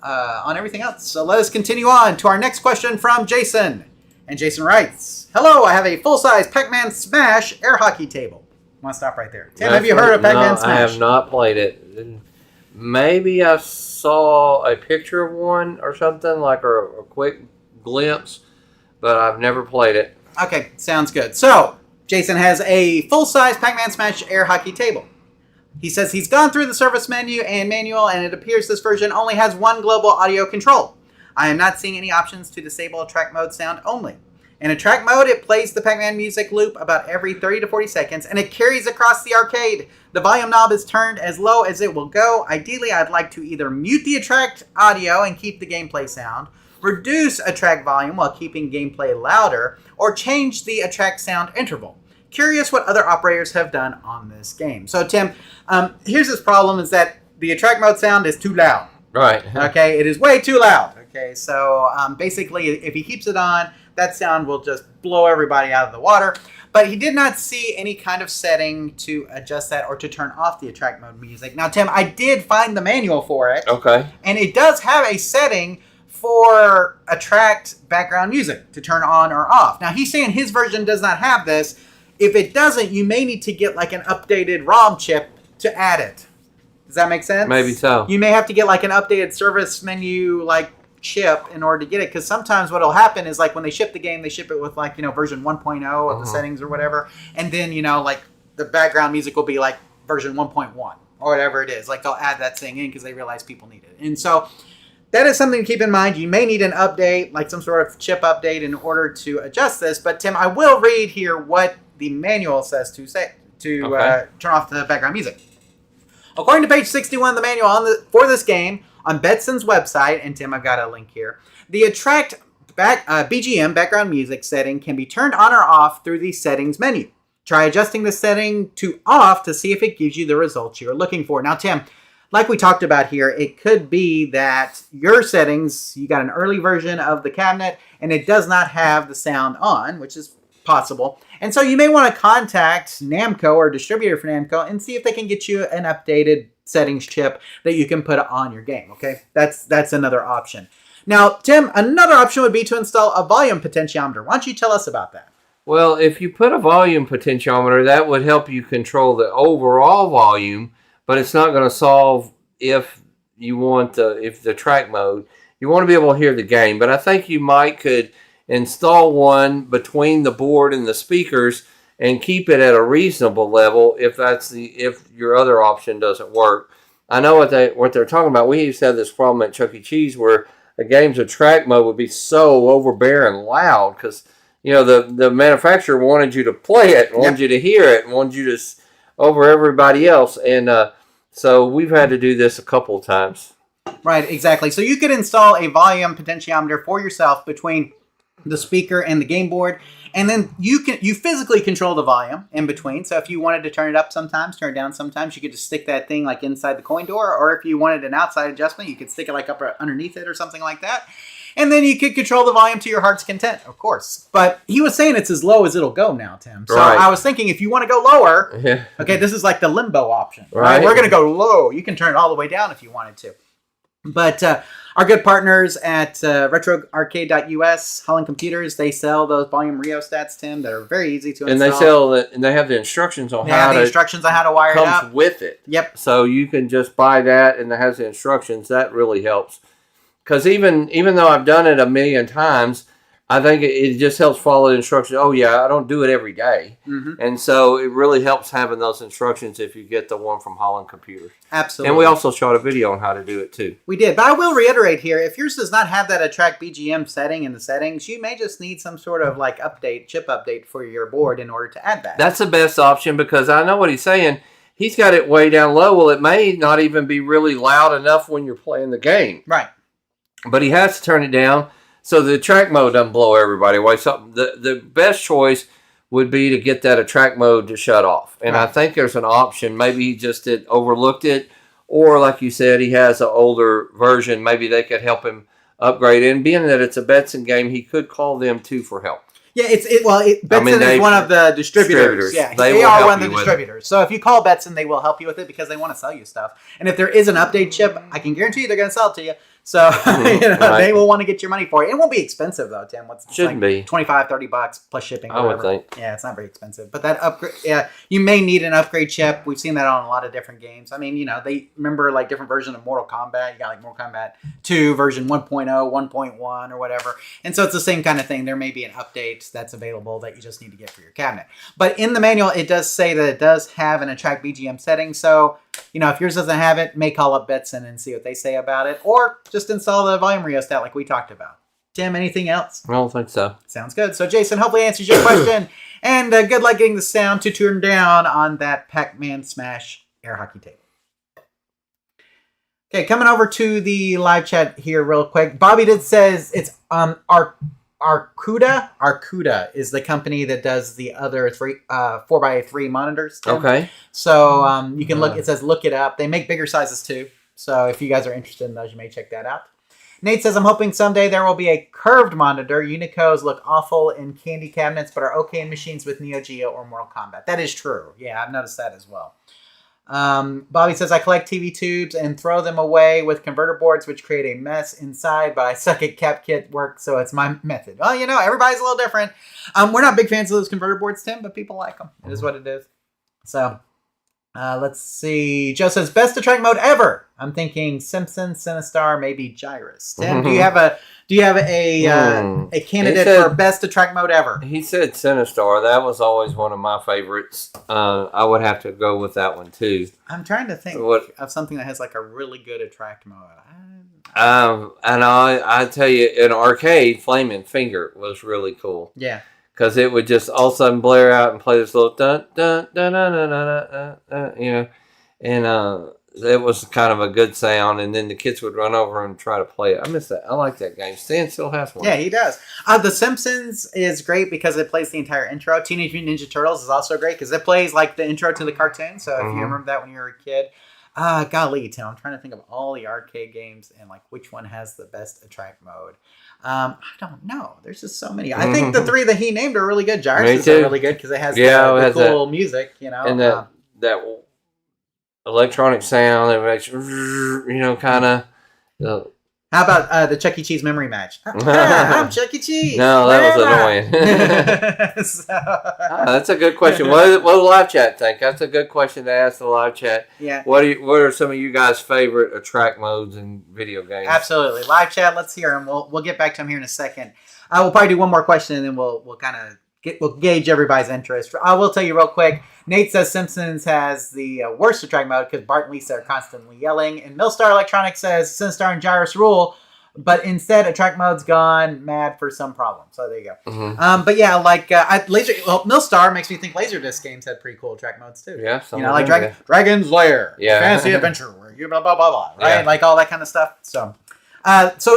on everything else. So let us continue on to our next question from Jason. And Jason writes, "Hello, I have a full-size Pac-Man Smash air hockey table." I want to stop right there. Tim, have you heard of Pac-Man Smash? I have not played it. Maybe I saw a picture of one or something, like a quick glimpse, but I've never played it. Okay, sounds good. So, Jason has a full-size Pac-Man Smash air hockey table. He says he's gone through the service menu and manual, and it appears this version only has one global audio control. I am not seeing any options to disable attract mode sound only. In attract mode, it plays the Pac-Man music loop about every 30 to 40 seconds, and it carries across the arcade. The volume knob is turned as low as it will go. Ideally, I'd like to either mute the attract audio and keep the gameplay sound, reduce attract volume while keeping gameplay louder, or change the attract sound interval. Curious what other operators have done on this game. So, Tim, here's this problem is that the attract mode sound is too loud. Right. Okay, it is way too loud. Okay, so basically, if he keeps it on, that sound will just blow everybody out of the water. But he did not see any kind of setting to adjust that or to turn off the attract mode music. Now, Tim, I did find the manual for it. Okay. And it does have a setting for attract background music to turn on or off. Now, he's saying his version does not have this. If it doesn't, you may need to get like an updated ROM chip to add it. Does that make sense? Maybe so. You may have to get like an updated service menu like chip in order to get it, because sometimes what will happen is like when they ship the game, they ship it with like, version 1.0 of the settings or whatever, and then like the background music will be like version 1.1 or whatever it is. Like they'll add that thing in because they realize people need it. And so that is something to keep in mind. You may need an update, like some sort of chip update, in order to adjust this. But Tim, I will read here what the manual says to turn off the background music. According to page 61 of the manual for this game on Betson's website, and Tim, I've got a link here, the attract BGM background music setting can be turned on or off through the settings menu. Try adjusting the setting to off to see if it gives you the results you're looking for. Now, Tim, like we talked about here, it could be that your settings, you got an early version of the cabinet, and it does not have the sound on, which is possible. And so you may want to contact Namco or distributor for Namco and see if they can get you an updated settings chip that you can put on your game, okay? That's another option. Now, Tim, another option would be to install a volume potentiometer. Why don't you tell us about that? Well, if you put a volume potentiometer, that would help you control the overall volume, but it's not going to solve if you want the track mode. You want to be able to hear the game, but I think you could install one between the board and the speakers and keep it at a reasonable level if your other option doesn't work. I know what they're talking about. We used to have this problem at Chuck E. Cheese where the games of track mode would be so overbearing loud because the manufacturer wanted you to play it, wanted you to hear it, and wanted you to over everybody else, and so we've had to do this a couple of times. Right, exactly. So you could install a volume potentiometer for yourself between the speaker and the game board, and then you physically control the volume in between. So if you wanted to turn it up sometimes, turn it down sometimes, you could just stick that thing like inside the coin door, or if you wanted an outside adjustment, you could stick it like up underneath it or something like that. And then you could control the volume to your heart's content, of course. But he was saying it's as low as it'll go now, Tim. So right. I was thinking if you want to go lower, okay, this is like the limbo option. Right? We're going to go low. You can turn it all the way down if you wanted to. But our good partners at RetroArcade.us, Holland Computers, they sell those volume rheostats, Tim, that are very easy to install. And they have the instructions on how to wire it up. Comes with it. Yep. So you can just buy that, and it has the instructions. That really helps. Because even though I've done it a million times, I think it just helps follow the instructions. Oh, yeah, I don't do it every day. And so it really helps having those instructions if you get the one from Holland Computers. Absolutely. And we also shot a video on how to do it, too. We did. But I will reiterate here, if yours does not have that Attract BGM setting in the settings, you may just need some sort of like chip update for your board in order to add that. That's the best option because I know what he's saying. He's got it way down low. Well, it may not even be really loud enough when you're playing the game. Right. But he has to turn it down so the attract mode doesn't blow everybody away. So the best choice would be to get that attract mode to shut off. And I think there's an option. Maybe he just overlooked it. Or like you said, he has an older version. Maybe they could help him upgrade it. And being that it's a Betson game, he could call them too for help. Yeah, Betson is one of the distributors. Yeah, they are one of the distributors. So if you call Betson, they will help you with it because they want to sell you stuff. And if there is an update chip, I can guarantee you they're going to sell it to you. So they will want to get your money for it. It won't be expensive though, Tim. Shouldn't be $25-$30 plus shipping. I would think. Yeah, it's not very expensive. But that upgrade, you may need an upgrade chip. We've seen that on a lot of different games. I mean, they remember like different versions of Mortal Kombat. You got like Mortal Kombat 2 version 1.0, 1.1, or whatever. And so it's the same kind of thing. There may be an update that's available that you just need to get for your cabinet. But in the manual, it does say that it does have an Attract BGM setting. So if yours doesn't have it, may call up Betson and see what they say about it, or just install the volume rheostat like we talked about. Tim, anything else? I don't think so. Sounds good. So, Jason, hopefully answers your question, and good luck getting the sound to turn down on that Pac-Man Smash air hockey tape. Okay, coming over to the live chat here real quick. Bobby says it's Arcuda. Arcuda is the company that does the other 4x3 monitors. Tim. Okay. So you can look. It says look it up. They make bigger sizes too. So if you guys are interested in those, you may check that out. Nate says, I'm hoping someday there will be a curved monitor. Unicos look awful in candy cabinets, but are okay in machines with Neo Geo or Mortal Kombat. That is true. Yeah, I've noticed that as well. Bobby says, I collect TV tubes and throw them away with converter boards, which create a mess inside, but I suck at CapKit work, so it's my method. Well, everybody's a little different. We're not big fans of those converter boards, Tim, but people like them. It is what it is. So, let's see. Joe says, best attract mode ever. I'm thinking Simpsons, Sinistar, maybe Gyrus. Tim, do you have a candidate for best attract mode ever? He said Sinistar. That was always one of my favorites. I would have to go with that one too. I'm trying to think of something that has like a really good attract mode. And I tell you, in arcade, Flaming Finger was really cool. Yeah. Because it would just all of a sudden blare out and play this little dun dun dun dun dun dun, dun, and it was kind of a good sound, and then the kids would run over and try to play it. I miss that. I like that game. Stan still has one. Yeah, he does. The Simpsons is great because it plays the entire intro. Teenage Mutant Ninja Turtles is also great because it plays like the intro to the cartoon. So if you remember that when you were a kid, golly, Tim, I'm trying to think of all the arcade games and like which one has the best attract mode. I don't know. There's just so many. I think the three that he named are really good. Gyrus is really good because it has the cool music, and that electronic sound that makes, kind of. How about the Chuck E. Cheese memory match? I'm Chuck E. Cheese. No, that was annoying. That's a good question. What do the live chat think? That's a good question to ask the live chat. Yeah. What are some of you guys' favorite attract modes in video games? Absolutely. Live chat, let's hear them. We'll get back to them here in a second. We'll probably do one more question and then we'll kind of we'll gauge everybody's interest. I will tell you real quick. Nate says Simpsons has the worst attract mode because Bart and Lisa are constantly yelling. And Millstar Electronics says Sinistar and Gyrus rule, but instead attract mode's gone mad for some problem. So there you go. But yeah, like Millstar makes me think Laserdisc games had pretty cool attract modes too. Yeah, like Dragon's Lair, Fantasy Adventure, where you blah blah blah blah, right? Yeah. Like all that kind of stuff. So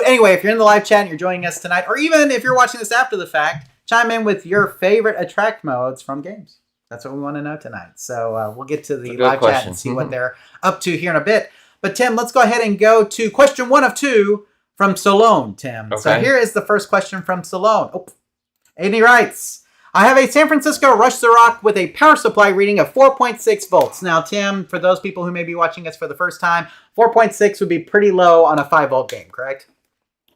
anyway, if you're in the live chat and you're joining us tonight, or even if you're watching this after the fact, chime in with your favorite attract modes from games. That's what we want to know tonight. So we'll get to the live chat and see what they're up to here in a bit. But Tim, let's go ahead and go to question 1 of 2 from Solon, Tim. Okay. So here is the first question from Solon. And he writes, I have a San Francisco Rush the Rock with a power supply reading of 4.6 volts. Now, Tim, for those people who may be watching us for the first time, 4.6 would be pretty low on a 5-volt game, correct?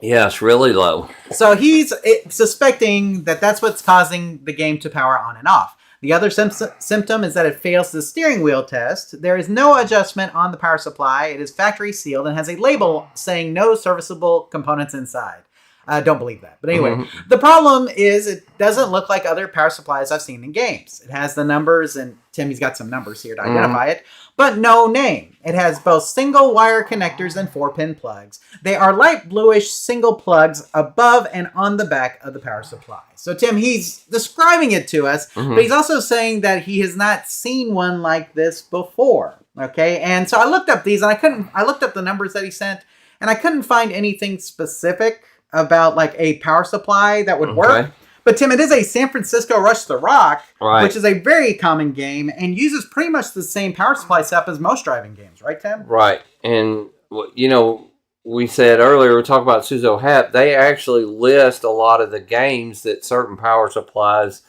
Yes, really low. So he's suspecting that that's what's causing the game to power on and off. The other symptom is that it fails the steering wheel test. There is no adjustment on the power supply. It is factory sealed and has a label saying no serviceable components inside. Don't believe that. But anyway, the problem is it doesn't look like other power supplies I've seen in games. It has the numbers, and Timmy's got some numbers here to identify it, but no name. It has both single wire connectors and 4-pin plugs. They are light bluish single plugs above and on the back of the power supply. So Tim, he's describing it to us, but he's also saying that he has not seen one like this before. Okay, and so I looked up these, and I looked up the numbers that he sent, and I couldn't find anything specific about like a power supply that would work. But Tim, it is a San Francisco Rush the Rock, which is a very common game and uses pretty much the same power supply setup as most driving games, right, Tim? Right. And, you know, we said earlier, we talked about Suzo Hap, they actually list a lot of the games that certain power supplies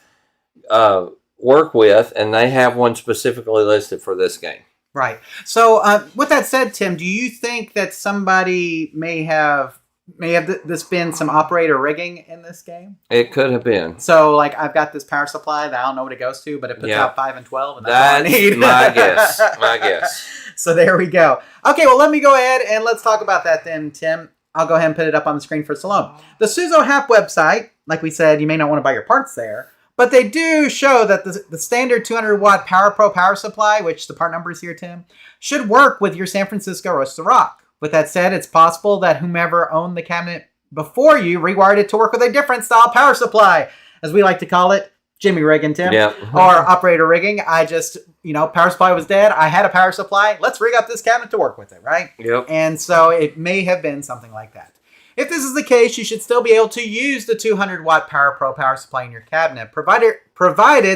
work with, and they have one specifically listed for this game. Right. So with that said, Tim, do you think that somebody may have this been some operator rigging in this game? It could have been. So, like, I've got this power supply that I don't know what it goes to, but it puts out 5 and 12, and that's all I need. my guess. My guess. So there we go. Okay, well, let me go ahead and let's talk about that then, Tim. I'll go ahead and put it up on the screen for Solon. The Suzo Hap website, like we said, you may not want to buy your parts there, but they do show that the standard 200-watt Power Pro power supply, which the part number is here, Tim, should work with your San Francisco Rush the Rock. With that said, it's possible that whomever owned the cabinet before you rewired it to work with a different style power supply, as we like to call it, Jimmy rigging, Tim, or operator rigging. I just, power supply was dead. I had a power supply. Let's rig up this cabinet to work with it, right? Yep. And so it may have been something like that. If this is the case, you should still be able to use the 200-watt Power Pro power supply in your cabinet, provided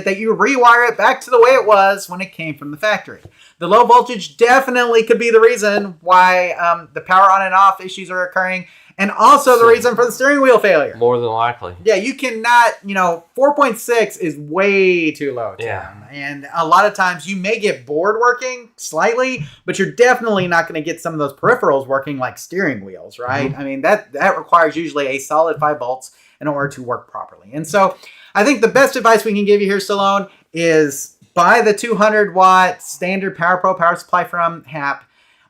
that you rewire it back to the way it was when it came from the factory. The low voltage definitely could be the reason why the power on and off issues are occurring, and also the reason for the steering wheel failure. More than likely. Yeah, you cannot, 4.6 is way too low, Tim. Yeah. And a lot of times you may get bored working slightly, but you're definitely not going to get some of those peripherals working like steering wheels, right? I mean, that requires usually a solid 5 volts in order to work properly. And so I think the best advice we can give you here, Solon, is buy the 200-watt standard Power Pro power supply from Hap,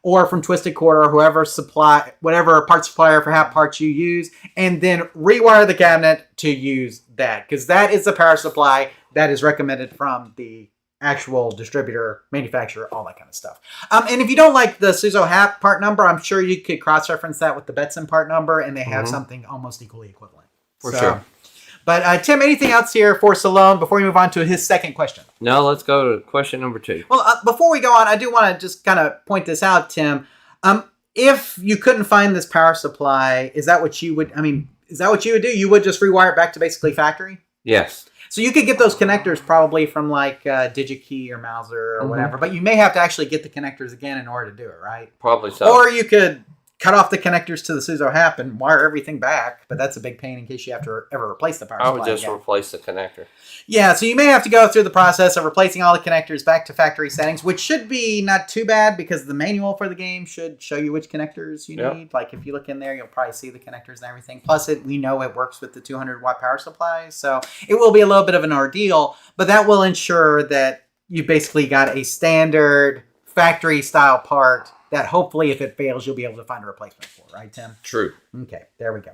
or from Twisted Quarter, or whatever part supplier for Hap parts you use, and then rewire the cabinet to use that, because that is the power supply that is recommended from the actual distributor, manufacturer, all that kind of stuff. And if you don't like the Suzo Hap part number, I'm sure you could cross-reference that with the Betson part number, and they have something almost equally equivalent. For sure. But Tim, anything else here for Solon before we move on to his second question? No, let's go to question number 2. Well, before we go on, I do want to just kind of point this out, Tim. If you couldn't find this power supply, is that what you would do? You would just rewire it back to basically factory? Yes. So you could get those connectors probably from like DigiKey or Mauser or whatever, but you may have to actually get the connectors again in order to do it, right? Probably so. Or you could cut off the connectors to the Suzo Hap and wire everything back, but that's a big pain in case you have to ever replace the power supply. I would just replace the connector. Yeah, so you may have to go through the process of replacing all the connectors back to factory settings, which should be not too bad because the manual for the game should show you which connectors you need. Like if you look in there, you'll probably see the connectors and everything. Plus, we know it works with the 200-watt power supply, so it will be a little bit of an ordeal, but that will ensure that you basically got a standard factory-style part that hopefully, if it fails, you'll be able to find a replacement for, right, Tim? True. Okay, there we go.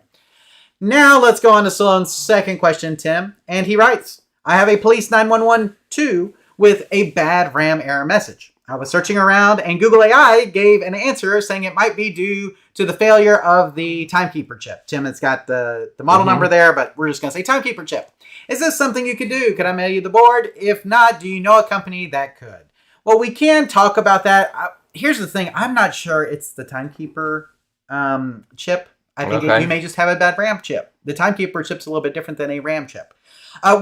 Now let's go on to Solon's second question, Tim. And he writes, I have a police 911-2 with a bad RAM error message. I was searching around and Google AI gave an answer saying it might be due to the failure of the timekeeper chip. Tim, it's got the model number there, but we're just going to say timekeeper chip. Is this something you could do? Could I mail you the board? If not, do you know a company that could? Well, we can talk about that. Here's the thing. I'm not sure it's the timekeeper chip. I think you may just have a bad RAM chip. The timekeeper chip's a little bit different than a RAM chip.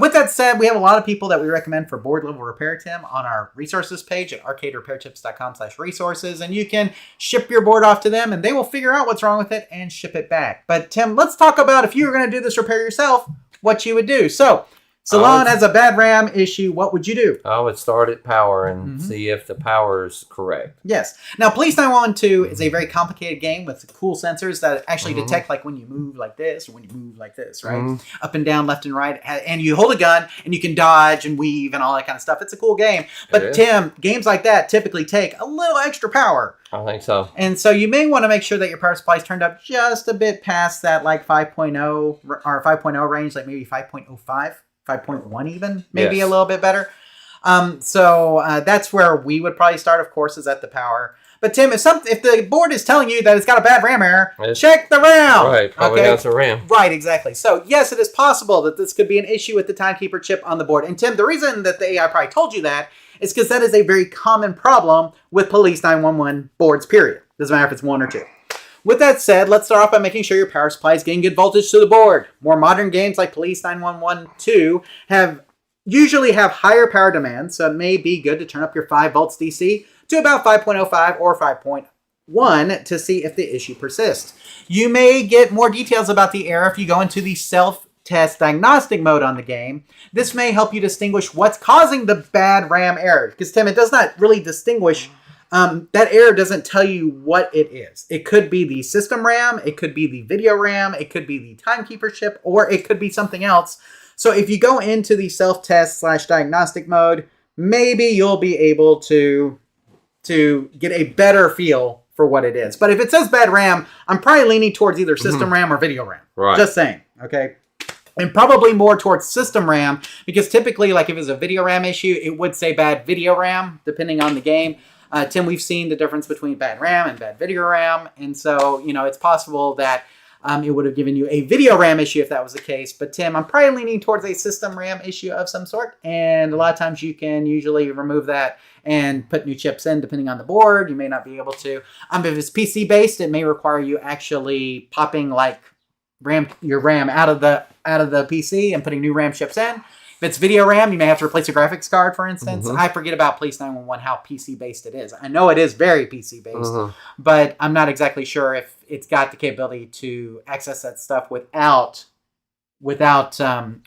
With that said, we have a lot of people that we recommend for board level repair, Tim, on our resources page at arcaderepairtips.com/resources. And you can ship your board off to them and they will figure out what's wrong with it and ship it back. But Tim, let's talk about if you were going to do this repair yourself, what you would do. So Solon has a bad RAM issue. What would you do? I would start at power and see if the power is correct. Yes. Now, Police 911 2 is a very complicated game with cool sensors that actually detect like when you move like this or when you move like this, right? Up and down, left and right. And you hold a gun and you can dodge and weave and all that kind of stuff. It's a cool game. But Tim, games like that typically take a little extra power. I think so. And so you may want to make sure that your power supply is turned up just a bit past that like 5.0 or 5.0 range, like maybe 5.05. 5.1 even, maybe a little bit better. So that's where we would probably start, of course, is at the power. But Tim, if the board is telling you that it's got a bad RAM error, check the RAM. Right, probably that's a RAM. Right, exactly. So yes, it is possible that this could be an issue with the timekeeper chip on the board. And Tim, the reason that the AI probably told you that is because that is a very common problem with Police 911 boards, period. Doesn't matter if it's one or two. With that said, let's start off by making sure your power supply is getting good voltage to the board. More modern games like Police 911 2 usually have higher power demands, so it may be good to turn up your 5 volts DC to about 5.05 or 5.1 to see if the issue persists. You may get more details about the error if you go into the self-test diagnostic mode on the game. This may help you distinguish what's causing the bad RAM error, because Tim, it does not really distinguish. That error doesn't tell you what it is. It could be the system RAM, it could be the video RAM, it could be the timekeeper chip, or it could be something else. So if you go into the self-test / diagnostic mode, maybe you'll be able to get a better feel for what it is. But if it says bad RAM, I'm probably leaning towards either system RAM or video RAM. Right. Just saying, okay? And probably more towards system RAM, because typically, like if it's a video RAM issue, it would say bad video RAM, depending on the game. Tim, we've seen the difference between bad RAM and bad video RAM. And so, it's possible that it would have given you a video RAM issue if that was the case. But Tim, I'm probably leaning towards a system RAM issue of some sort. And a lot of times you can usually remove that and put new chips in depending on the board. You may not be able to. If it's PC based, it may require you actually popping like your RAM out of the PC and putting new RAM chips in. If it's video RAM, you may have to replace a graphics card, for instance. I forget about Police 911, how PC-based it is. I know it is very PC-based, but I'm not exactly sure if it's got the capability to access that stuff without desoldering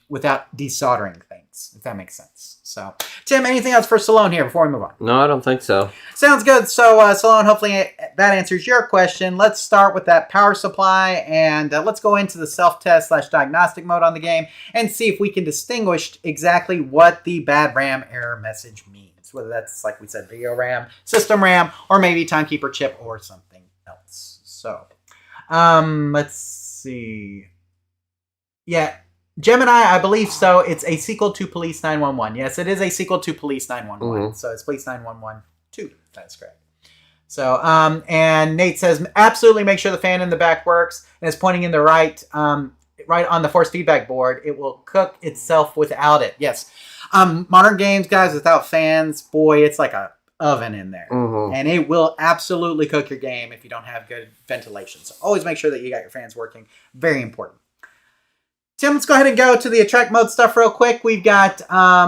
things, if that makes sense. So, Tim, anything else for Solon here before we move on? No, I don't think so. Sounds good. So, Solon, hopefully that answers your question. Let's start with that power supply, and let's go into the self-test / diagnostic mode on the game and see if we can distinguish exactly what the bad RAM error message means, whether that's, like we said, video RAM, system RAM, or maybe timekeeper chip or something else. So, let's see. Yeah. Gemini, I believe so. It's a sequel to Police 911. Yes, it is a sequel to Police 911. So it's Police 911 2. That's correct. So, and Nate says, absolutely make sure the fan in the back works and is pointing in the right on the force feedback board. It will cook itself without it. Yes. Modern games, guys, without fans, boy, it's like a oven in there. And it will absolutely cook your game if you don't have good ventilation. So always make sure that you got your fans working. Very important. Tim, let's go ahead and go to the attract mode stuff real quick. We've got,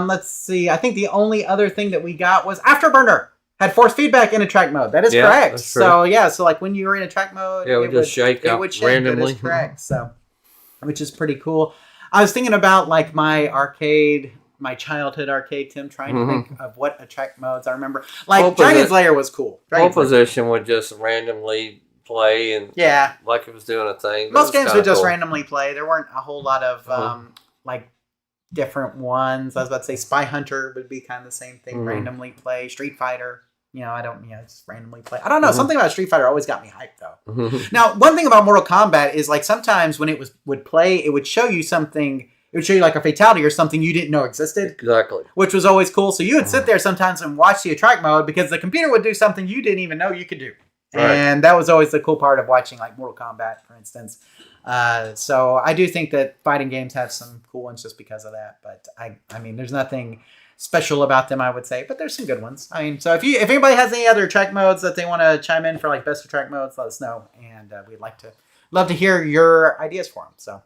let's see, I think the only other thing that we got was Afterburner had force feedback in attract mode. That is correct. That's true. So like when you were in attract mode, it would just shake up randomly. That is correct. So, which is pretty cool. I was thinking about like my childhood arcade, Tim, trying to think of what attract modes I remember. Like Dragon's Lair was cool. Pole position would just randomly play and like it was doing a thing. Most games would just randomly play. There weren't a whole lot of like different ones. I was about to say Spy Hunter would be kind of the same thing. Randomly play. Street Fighter, just randomly play. I don't know. Something about Street Fighter always got me hyped though. Now, one thing about Mortal Kombat is like sometimes when it would play, it would show you something. It would show you like a fatality or something you didn't know existed. Exactly. Which was always cool. So you would sit there sometimes and watch the attract mode because the computer would do something you didn't even know you could do. Right. And that was always the cool part of watching like Mortal Kombat, for instance. So I do think that fighting games have some cool ones just because of that. But I mean, there's nothing special about them, I would say. But there's some good ones. I mean, so if anybody has any other track modes that they want to chime in for like best of track modes, let us know. And we'd love to hear your ideas for them. So.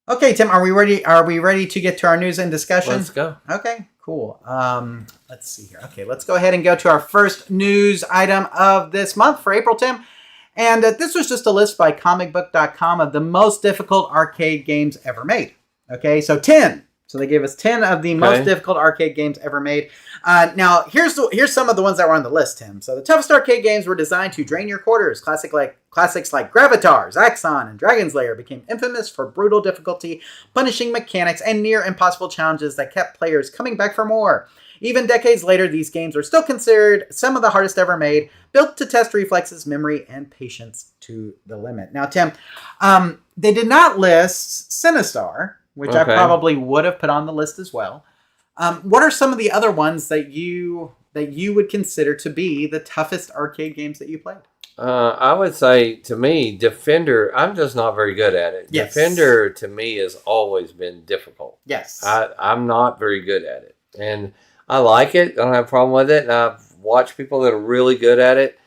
Okay, Tim, are we ready? Are we ready to get to our news and discussion? Let's go. Okay, cool. Let's see here. Okay, let's go ahead and go to our first news item of this month for April, Tim. And this was just a list by comicbook.com of the most difficult arcade games ever made. Okay, so 10. So they gave us 10 of the most difficult arcade games ever made. Now, here's some of the ones that were on the list, Tim. So the toughest arcade games were designed to drain your quarters. Classics like Gravitar, Zaxxon, and Dragon's Lair became infamous for brutal difficulty, punishing mechanics, and near impossible challenges that kept players coming back for more. Even decades later, these games are still considered some of the hardest ever made, built to test reflexes, memory, and patience to the limit. Now, Tim, they did not list Sinistar, which I probably would have put on the list as well. What are some of the other ones that you would consider to be the toughest arcade games that you played? I would say, to me, Defender, I'm just not very good at it. Yes. Defender, to me, has always been difficult. Yes. I'm not very good at it. And I like it. I don't have a problem with it. And I've watched people that are really good at it.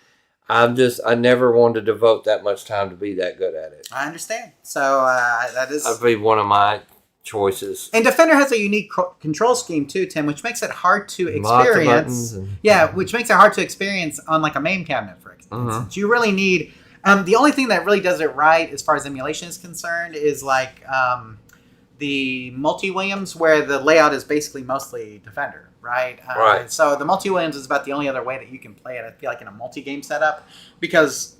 I never wanted to devote that much time to be that good at it. I understand. So that is... That'd be one of my choices. And Defender has a unique control scheme too, Tim, which makes it hard to experience. Which makes it hard to experience on like a MAME cabinet, for instance. You really need... the only thing that really does it right as far as emulation is concerned is like the multi-Williams, where the layout is basically mostly Defender, right? Right. So the multi-Williams is about the only other way that you can play it, I feel like, in a multi-game setup, because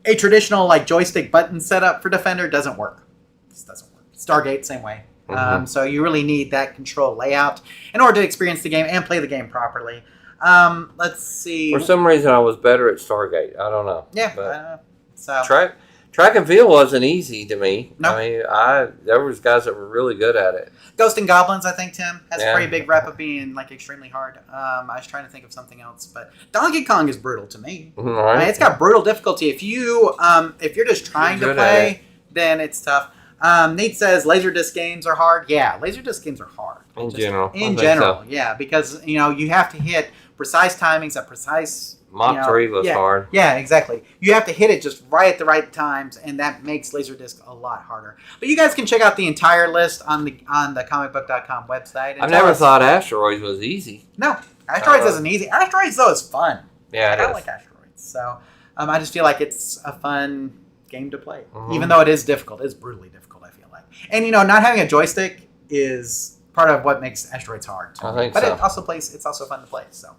a traditional like joystick button setup for Defender doesn't work. This doesn't work. Stargate, same way. So you really need that control layout in order to experience the game and play the game properly. Let's see. For some reason, I was better at Stargate. I don't know. Yeah. So Track and field wasn't easy to me. No. I mean, there was guys that were really good at it. Ghost and Goblins, I think, Tim, has a pretty big rep of being like extremely hard. I was trying to think of something else, but Donkey Kong is brutal to me. Right. I mean, it's got brutal difficulty. If you're just trying to play, then it's tough. Nate says Laserdisc games are hard. Yeah, Laserdisc games are hard. In general, yeah, because you have to hit precise timings at precise. Mach 3 was hard. Yeah, exactly. You have to hit it just right at the right times, and that makes Laserdisc a lot harder. But you guys can check out the entire list on the comicbook.com website. I never thought Asteroids was easy. No, Asteroids isn't easy. Asteroids, though, is fun. Yeah, I like Asteroids. So I just feel like it's a fun game to play, even though it is difficult. It's brutally difficult, I feel like. And, not having a joystick is part of what makes Asteroids hard. I think so. But it's also fun to play, so...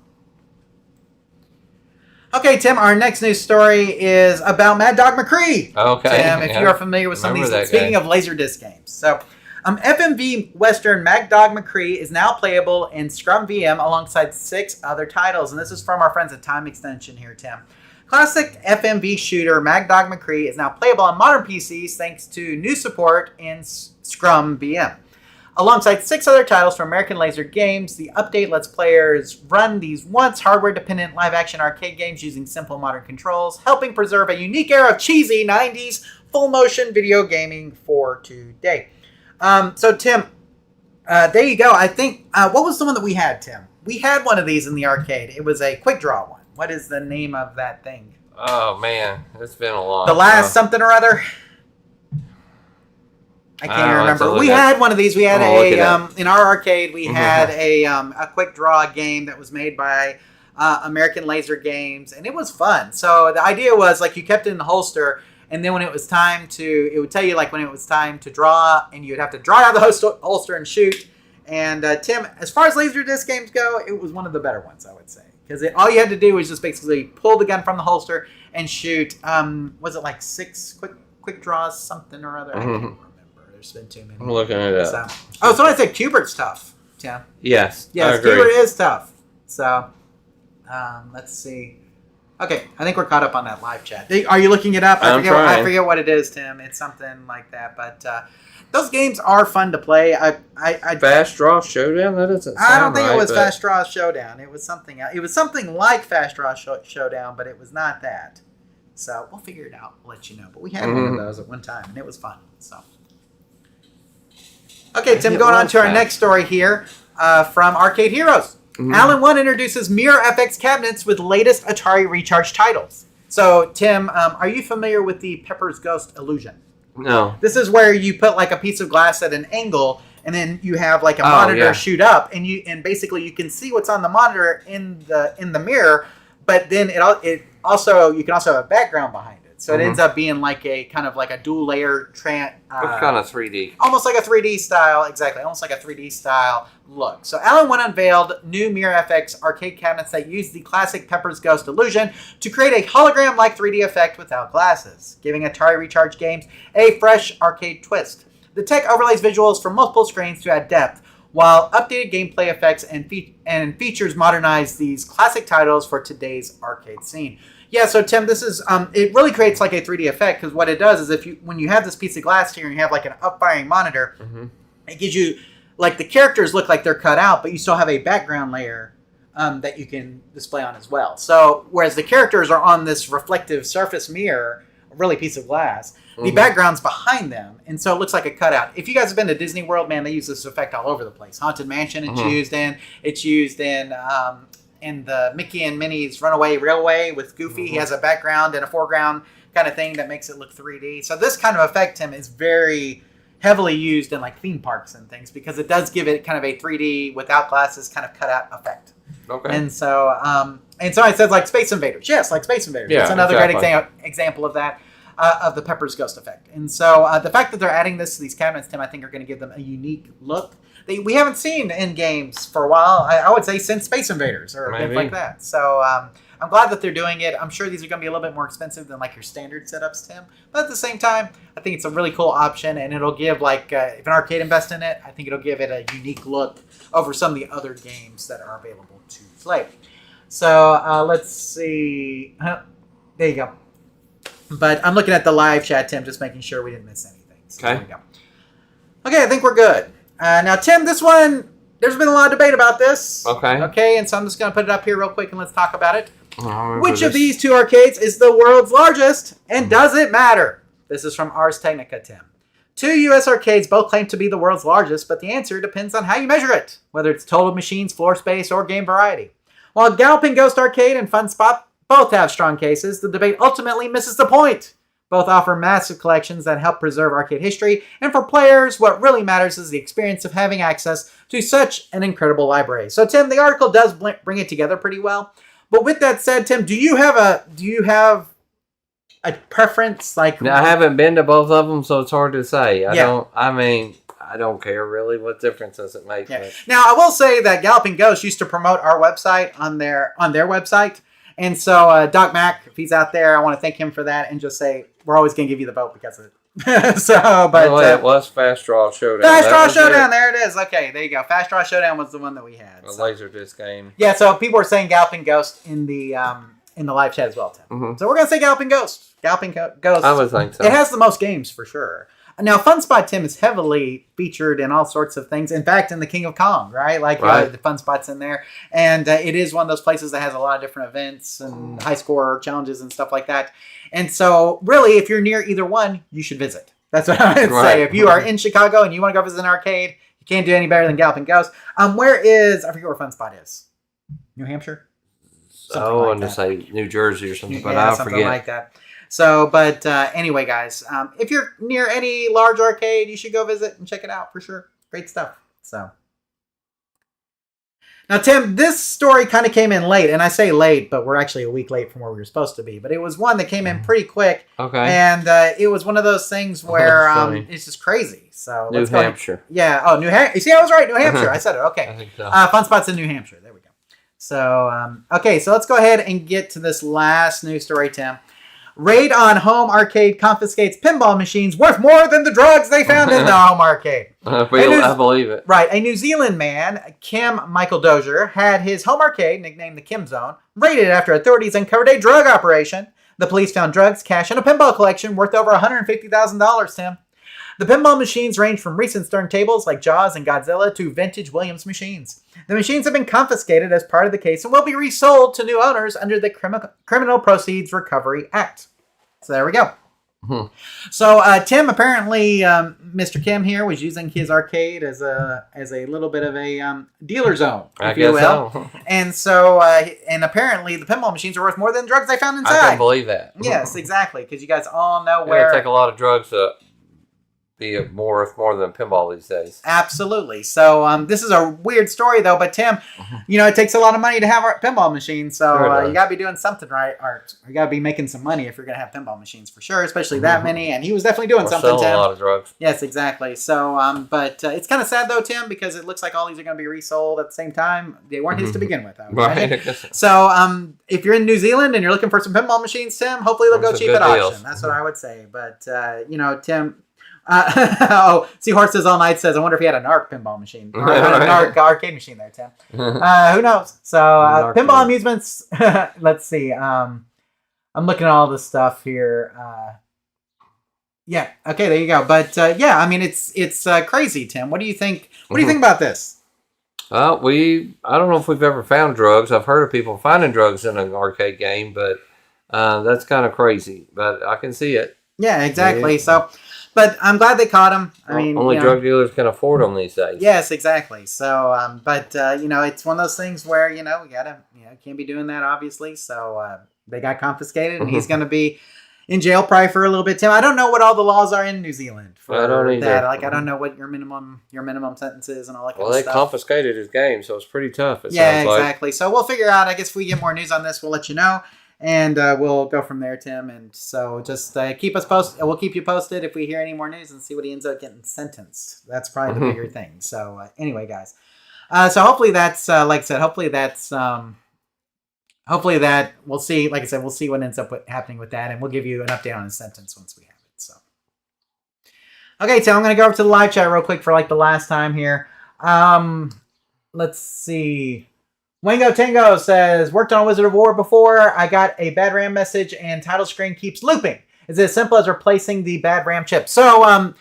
Okay, Tim, our next news story is about Mad Dog McCree. Okay. Tim, if you are familiar with some of these, speaking of Laserdisc games. So, FMV Western Mad Dog McCree is now playable in ScummVM alongside 6 other titles. And this is from our friends at Time Extension here, Tim. Classic FMV shooter Mad Dog McCree is now playable on modern PCs thanks to new support in ScummVM. Alongside 6 other titles from American Laser Games, the update lets players run these once hardware-dependent live-action arcade games using simple modern controls, helping preserve a unique era of cheesy 90s full-motion video gaming for today. So, Tim, there you go. I think, what was the one that we had, Tim? We had one of these in the arcade. It was a quick draw one. What is the name of that thing? Oh, man. It's been a long The Last something or other? I can't remember. We had one of these. We had in our arcade. We had a quick draw game that was made by American Laser Games, and it was fun. So the idea was like you kept it in the holster, and then when it was time to, it would tell you like when it was time to draw, and you'd have to draw out of the holster and shoot. And Tim, as far as Laserdisc games go, it was one of the better ones, I would say, because all you had to do was just basically pull the gun from the holster and shoot. Was it like 6 quick draws, something or other? I can't remember. There's been too many. I'm looking it up. So I said Cubert's tough, Tim. Yes, I agree. Cubert is tough. So, let's see. Okay, I think we're caught up on that live chat. Are you looking it up? I forget what it is, Tim. It's something like that. But those games are fun to play. Fast Draw Showdown? That doesn't sound I don't think right, it was Fast Draw Showdown. It was something else. It was something like Fast Draw Showdown, but it was not that. So we'll figure it out. We'll let you know. But we had one of those at one time, and it was fun. So. Okay, Tim, going on to our next story here from Arcade Heroes. Alan 1 introduces MirrorFX cabinets with latest Atari Recharge titles. So, Tim, are you familiar with the Pepper's Ghost illusion? No. This is where you put like a piece of glass at an angle, and then you have like a monitor shoot up, and basically you can see what's on the monitor in the mirror, but then you can also have a background behind it. So it ends up being like a kind of like a dual layer It's kind of 3D. almost like a 3D style, exactly, almost like a 3D style look. So Allen One unveiled new MirrorFX arcade cabinets that use the classic Pepper's Ghost illusion to create a hologram-like 3D effect without glasses, giving Atari Recharge games a fresh arcade twist. The tech overlays visuals from multiple screens to add depth, while updated gameplay effects and features modernize these classic titles for today's arcade scene. Yeah, so Tim, this is it really creates like a 3D effect, because what it does is when you have this piece of glass here and you have like an up-firing monitor, it gives you like the characters look like they're cut out, but you still have a background layer that you can display on as well. So whereas the characters are on this reflective surface mirror, a really piece of glass, the background's behind them, and so it looks like a cutout. If you guys have been to Disney World, man, they use this effect all over the place. Haunted Mansion, it's used in the Mickey and Minnie's Runaway Railway with Goofy. He has a background and a foreground kind of thing that makes it look 3D. So this kind of effect, Tim, is very heavily used in like theme parks and things, because it does give it kind of a 3D without glasses kind of cutout effect. Okay. And so it says like Space Invaders. Yes, like Space Invaders. Yeah, it's another great example of that. Of the Pepper's Ghost effect. And so the fact that they're adding this to these cabinets, Tim, I think are going to give them a unique look that we haven't seen in games for a while. I would say since Space Invaders or things like that. So I'm glad that they're doing it. I'm sure these are going to be a little bit more expensive than like your standard setups, Tim. But at the same time, I think it's a really cool option, and it'll give like, if an arcade invests in it, I think it'll give it a unique look over some of the other games that are available to play. So let's see. There you go. But I'm looking at the live chat, Tim, just making sure we didn't miss anything. So there we go. Okay, I think we're good. Now, Tim, this one, there's been a lot of debate about this. Okay, and so I'm just going to put it up here real quick and let's talk about it. Which of these two arcades is the world's largest, and does it matter? This is from Ars Technica, Tim. 2 U.S. arcades both claim to be the world's largest, but the answer depends on how you measure it, whether it's total machines, floor space, or game variety. While Galloping Ghost Arcade and Fun Spot both have strong cases, the debate ultimately misses the point. Both offer massive collections that help preserve arcade history, and for players, what really matters is the experience of having access to such an incredible library. So, Tim, the article does bring it together pretty well. But with that said, Tim, do you have a preference? Like, now, I haven't been to both of them, so it's hard to say. I don't care really. What difference does it make? Yeah. Now, I will say that Galloping Ghost used to promote our website on their website. And so, Doc Mack, if he's out there, I want to thank him for that and just say, we're always going to give you the vote because of it. It was Fast Draw Showdown. Fast Draw Showdown, there it is. Okay, there you go. Fast Draw Showdown was the one that we had. The Laserdisc game. Yeah, so people were saying Galloping Ghost in the live chat as well, Tim. So we're going to say Galloping Ghost. Galloping Ghost. I would think so. It has the most games for sure. Now, Fun Spot, Tim, is heavily featured in all sorts of things. In fact, in the King of Kong, right? Like, the Fun Spot's in there. And it is one of those places that has a lot of different events and high score challenges and stuff like that. And so, really, if you're near either one, you should visit. That's what I would say. If you are in Chicago and you want to go visit an arcade, you can't do any better than Galloping Ghost. I forget where Fun Spot is. New Hampshire? I wanted to say New Jersey or something, but I forget. Something like that. So, but anyway, guys, if you're near any large arcade, you should go visit and check it out for sure. Great stuff. So, now, Tim, this story kind of came in late, and I say late, but we're actually a week late from where we were supposed to be. But it was one that came in pretty quick. Okay. And it was one of those things where it's just crazy. So New Hampshire. Yeah. Oh, New Hampshire. You see, I was right. New Hampshire. I said it. Okay. I think so. Fun Spot's in New Hampshire. There we go. So, okay. So let's go ahead and get to this last news story, Tim. Raid on home arcade confiscates pinball machines worth more than the drugs they found in the home arcade. I believe it. Right. A New Zealand man, Kim Michael Dozier, had his home arcade, nicknamed the Kim Zone, raided after authorities uncovered a drug operation. The police found drugs, cash, and a pinball collection worth over $150,000, Tim. The pinball machines range from recent turntables like Jaws and Godzilla to vintage Williams machines. The machines have been confiscated as part of the case and will be resold to new owners under the Criminal Proceeds Recovery Act. So there we go. So Tim, apparently, Mr. Kim here was using his arcade as a little bit of a dealer zone, if you will. So. And so, and apparently, the pinball machines are worth more than the drugs they found inside. I can believe that. Yes, exactly, because you guys all know where. Take a lot of drugs to be more than pinball these days. Absolutely. So this is a weird story though, but Tim, it takes a lot of money to have a pinball machine, so Sure you got to be doing something right, or you got to be making some money if you're going to have pinball machines for sure, especially that many. And he was definitely doing something. Selling Tim. a lot of drugs. Yes, exactly. So, but it's kind of sad though, Tim, because it looks like all these are going to be resold at the same time. They weren't his to begin with, I would imagine. Right. So, if you're in New Zealand and you're looking for some pinball machines, Tim, hopefully they'll go cheap at auction. Deals. That's what I would say. But Tim. Seahorse says all night says, I wonder if he had an ARC pinball machine. Or an ARC arcade machine there, Tim. Who knows? So, pinball amusements, let's see. I'm looking at all this stuff here. Yeah, okay, there you go. But, I mean, it's crazy, Tim. What do you think? What do you think about this? I don't know if we've ever found drugs. I've heard of people finding drugs in an arcade game, but that's kind of crazy. But I can see it. Yeah, exactly. Yeah. So, but I'm glad they caught him. I mean, only drug dealers can afford them these days. Yes, exactly. So, it's one of those things where we gotta, can't be doing that obviously. So they got confiscated, and he's gonna be in jail probably for a little bit. Tim, I don't know what all the laws are in New Zealand for I don't either. that. Like, I don't know what your minimum sentence is and all that kind of stuff. Well, they confiscated his game, so it's pretty tough. Yeah, exactly. So we'll figure out. I guess if we get more news on this, we'll let you know. And we'll go from there, Tim. And so just keep us posted. We'll keep you posted if we hear any more news and see what he ends up getting sentenced. That's probably the bigger thing. So anyway, guys. So hopefully that's, like I said, hopefully that we'll see. Like I said, we'll see what ends up happening with that. And we'll give you an update on his sentence once we have it. So, okay, Tim, I'm going to go over to the live chat real quick for like the last time here. Let's see. Wango Tango says, worked on Wizard of War before. I got a bad RAM message and title screen keeps looping. Is it as simple as replacing the bad RAM chip? So,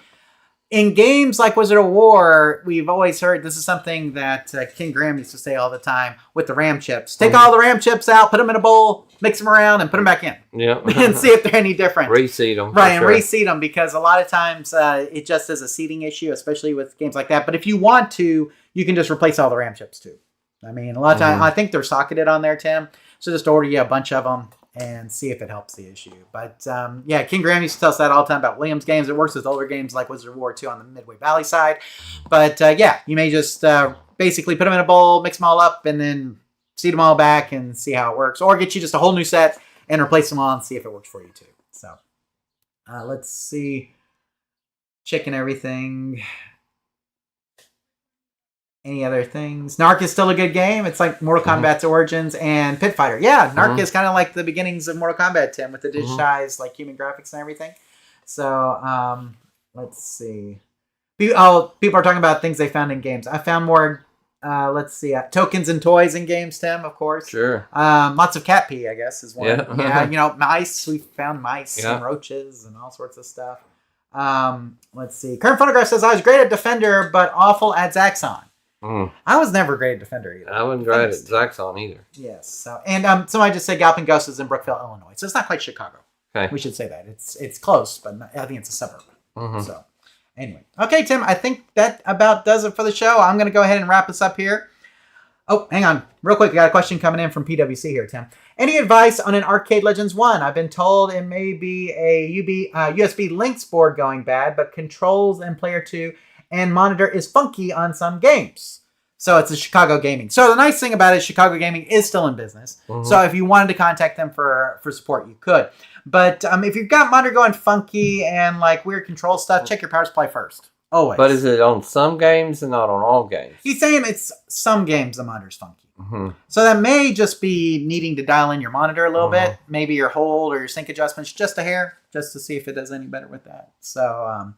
in games like Wizard of War, we've always heard, this is something that King Graham used to say all the time with the RAM chips. Take all the RAM chips out, put them in a bowl, mix them around, and put them back in. Yeah. And see if they're any different. Reseat them. Right, and reseat them, because a lot of times it just is a seating issue, especially with games like that. But if you want to, you can just replace all the RAM chips too. I mean, a lot of times, I think they're socketed on there, Tim. So just order you a bunch of them and see if it helps the issue. But, King Graham used to tell us that all the time about Williams games. It works with older games like Wizard of War 2 on the Midway Valley side. But, you may just basically put them in a bowl, mix them all up, and then seat them all back and see how it works. Or get you just a whole new set and replace them all and see if it works for you too. So, let's see. Checking everything. Any other things? Narc is still a good game. It's like Mortal Kombat's origins and Pit Fighter. Yeah, Narc is kind of like the beginnings of Mortal Kombat, Tim, with the digitized like human graphics and everything. So, let's see. People are talking about things they found in games. I found more, tokens and toys in games, Tim, of course. Sure. Lots of cat pee, I guess, is one. Yeah. Mice. We found mice and roaches and all sorts of stuff. Let's see. Current Phonograph says, I was great at Defender, but awful at Zaxxon. I was never great at Defender either. I wasn't great at Zaxxon either. Yes. So, and somebody just said Galloping Ghost is in Brookville, Illinois. So it's not quite Chicago. Okay. We should say that. It's close, but I think it's a suburb. So, anyway. Okay, Tim, I think that about does it for the show. I'm going to go ahead and wrap this up here. Oh, hang on. Real quick, we got a question coming in from PWC here, Tim. Any advice on an Arcade Legends 1? I've been told it may be a USB Lynx board going bad, but controls and player 2 and monitor is funky on some games. So it's a Chicago Gaming. So the nice thing about it is Chicago Gaming is still in business. So if you wanted to contact them for support, you could. But if you've got monitor going funky and like weird control stuff, check your power supply first. Always. But is it on some games and not on all games? He's saying it's some games the monitor's funky. So that may just be needing to dial in your monitor a little bit. Maybe your hold or your sync adjustments just a hair, just to see if it does any better with that. So...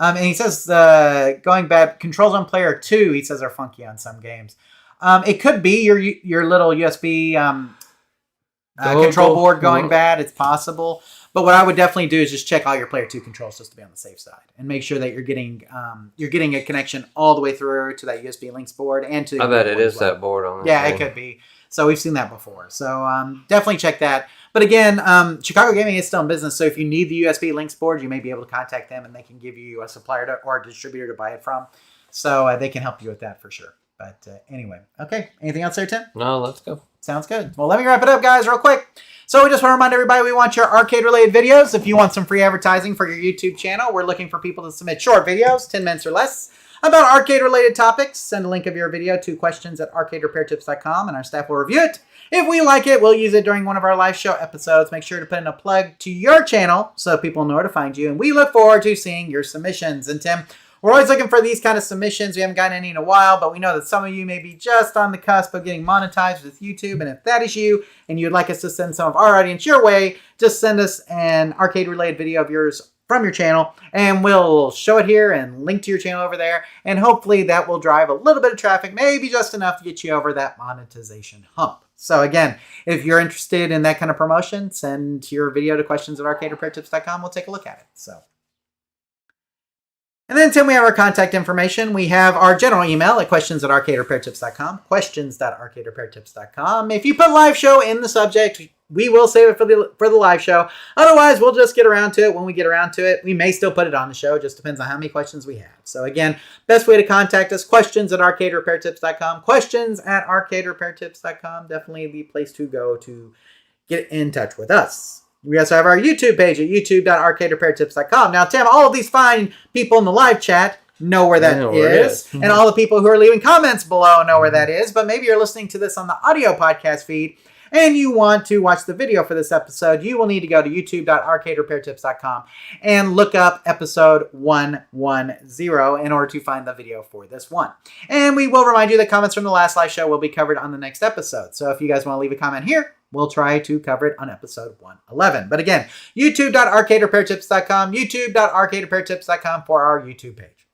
and he says going bad controls on player 2. He says are funky on some games. It could be your little USB control board going bad. It's possible. But what I would definitely do is just check all your player 2 controls just to be on the safe side and make sure that you're getting a connection all the way through to that USB Lynx board and to. I bet it is that board on. Yeah, it could be. So we've seen that before. So definitely check that. But again, Chicago Gaming is still in business. So if you need the USB Lynx board, you may be able to contact them and they can give you a supplier or a distributor to buy it from. So they can help you with that for sure. But anyway, okay. Anything else there, Tim? No, let's go. Sounds good. Well, let me wrap it up, guys, real quick. So we just want to remind everybody we want your arcade-related videos. If you want some free advertising for your YouTube channel, we're looking for people to submit short videos, 10 minutes or less, about arcade-related topics. Send a link of your video to questions@arcaderepairtips.com, and our staff will review it. If we like it, we'll use it during one of our live show episodes. Make sure to put in a plug to your channel so people know where to find you. And we look forward to seeing your submissions. And Tim, we're always looking for these kind of submissions. We haven't gotten any in a while, but we know that some of you may be just on the cusp of getting monetized with YouTube. And if that is you, and you'd like us to send some of our audience your way, just send us an arcade-related video of yours from your channel, and we'll show it here and link to your channel over there. And hopefully that will drive a little bit of traffic, maybe just enough to get you over that monetization hump. So again, if you're interested in that kind of promotion, send your video to questions@arcaderepairtips.com. We'll take a look at it. So. And then, Tim, we have our contact information. We have our general email at questions@arcaderepairtips.com, questions.arcaderepairtips.com. If you put live show in the subject, we will save it for the live show. Otherwise, we'll just get around to it when we get around to it. We may still put it on the show. It just depends on how many questions we have. So again, best way to contact us, questions@arcaderepairtips.com, questions@arcaderepairtips.com. Definitely the place to go to get in touch with us. We also have our YouTube page at youtube.arcaderepairtips.com. Now, Tim, all of these fine people in the live chat know where that is. And all the people who are leaving comments below know where that is. But maybe you're listening to this on the audio podcast feed and you want to watch the video for this episode, you will need to go to youtube.arcaderepairtips.com and look up episode 110 in order to find the video for this one. And we will remind you that comments from the last live show will be covered on the next episode. So if you guys want to leave a comment here, we'll try to cover it on episode 111. But again, youtube.arcaderepairtips.com, youtube.arcaderepairtips.com for our YouTube page.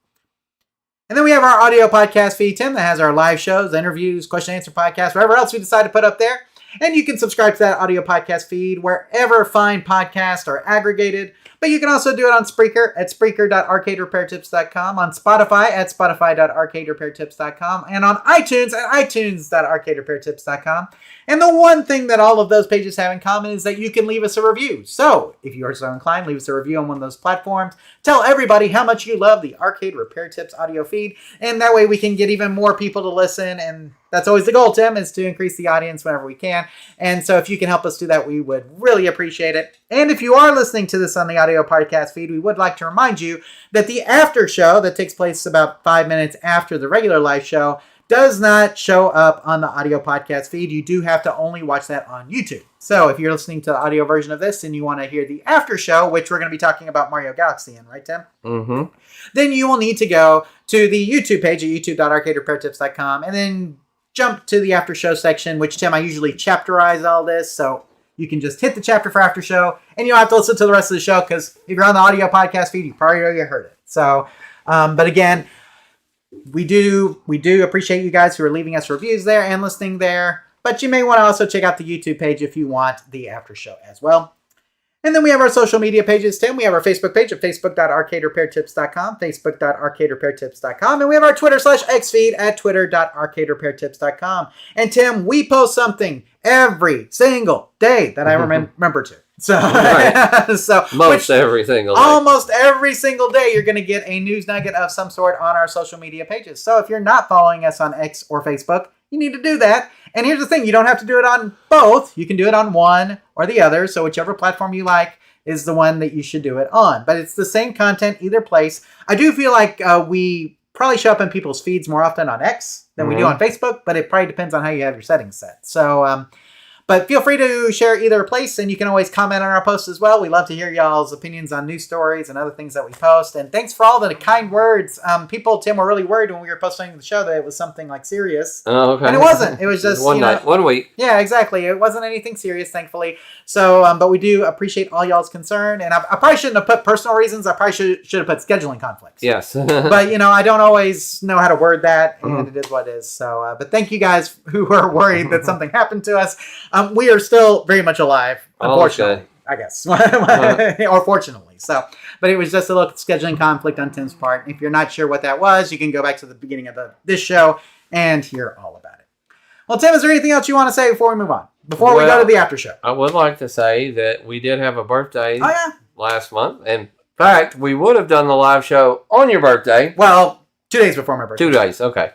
And then we have our audio podcast feed, Tim, that has our live shows, interviews, question and answer podcasts, whatever else we decide to put up there. And you can subscribe to that audio podcast feed wherever fine podcasts are aggregated. But you can also do it on Spreaker at Spreaker.arcaderepairtips.com, on Spotify at Spotify.arcaderepairtips.com, and on iTunes at iTunes.arcaderepairtips.com. And the one thing that all of those pages have in common is that you can leave us a review. So if you are so inclined, leave us a review on one of those platforms. Tell everybody how much you love the Arcade Repair Tips audio feed. And that way we can get even more people to listen. And that's always the goal, Tim, is to increase the audience whenever we can. And so if you can help us do that, we would really appreciate it. And if you are listening to this on the audio podcast feed, we would like to remind you that the after show that takes place about 5 minutes after the regular live show does not show up on the audio podcast feed. You do have to only watch that on YouTube. So if you're listening to the audio version of this and you want to hear the after show, which we're going to be talking about Mario Galaxy in, right, Tim? Mm-hmm. Then you will need to go to the YouTube page at youtube.arcaderepairtips.com and then jump to the after show section, which, Tim, I usually chapterize all this. So you can just hit the chapter for after show and you don't have to listen to the rest of the show because if you're on the audio podcast feed, you probably already heard it. So, but again, we do appreciate you guys who are leaving us reviews there and listening there. But you may want to also check out the YouTube page if you want the after show as well. And then we have our social media pages, Tim. We have our Facebook page at facebook.arcaderepairtips.com, facebook.arcaderepairtips.com. And we have our Twitter/X feed at twitter.arcaderepairtips.com. And Tim, we post something every single day that I remember to. So, right. So almost every single day you're going to get a news nugget of some sort on our social media pages. So if you're not following us on X or Facebook, you need to do that. And here's the thing, you don't have to do it on both. You can do it on one or the other. So whichever platform you like is the one that you should do it on. But it's the same content either place. I do feel like we probably show up in people's feeds more often on X than we do on Facebook, but it probably depends on how you have your settings set. So, but feel free to share either place, and you can always comment on our posts as well. We love to hear y'all's opinions on news stories and other things that we post. And thanks for all the kind words. People, Tim, were really worried when we were posting the show that it was something like serious. Oh, okay. And it wasn't. It was just one night, 1 week. Yeah, exactly. It wasn't anything serious, thankfully. So, but we do appreciate all y'all's concern. And I probably shouldn't have put personal reasons. I probably should have put scheduling conflicts. Yes. But, I don't always know how to word that, and it is what it is. So, but thank you guys who are worried that something happened to us. We are still very much alive, unfortunately, I guess, or fortunately. So, but it was just a little scheduling conflict on Tim's part. If you're not sure what that was, you can go back to the beginning of this show and hear all about it. Well, Tim, is there anything else you want to say before we move on? Before we go to the after show? I would like to say that we did have a birthday last month. In fact, we would have done the live show on your birthday. Well, 2 days before my birthday. 2 days, okay.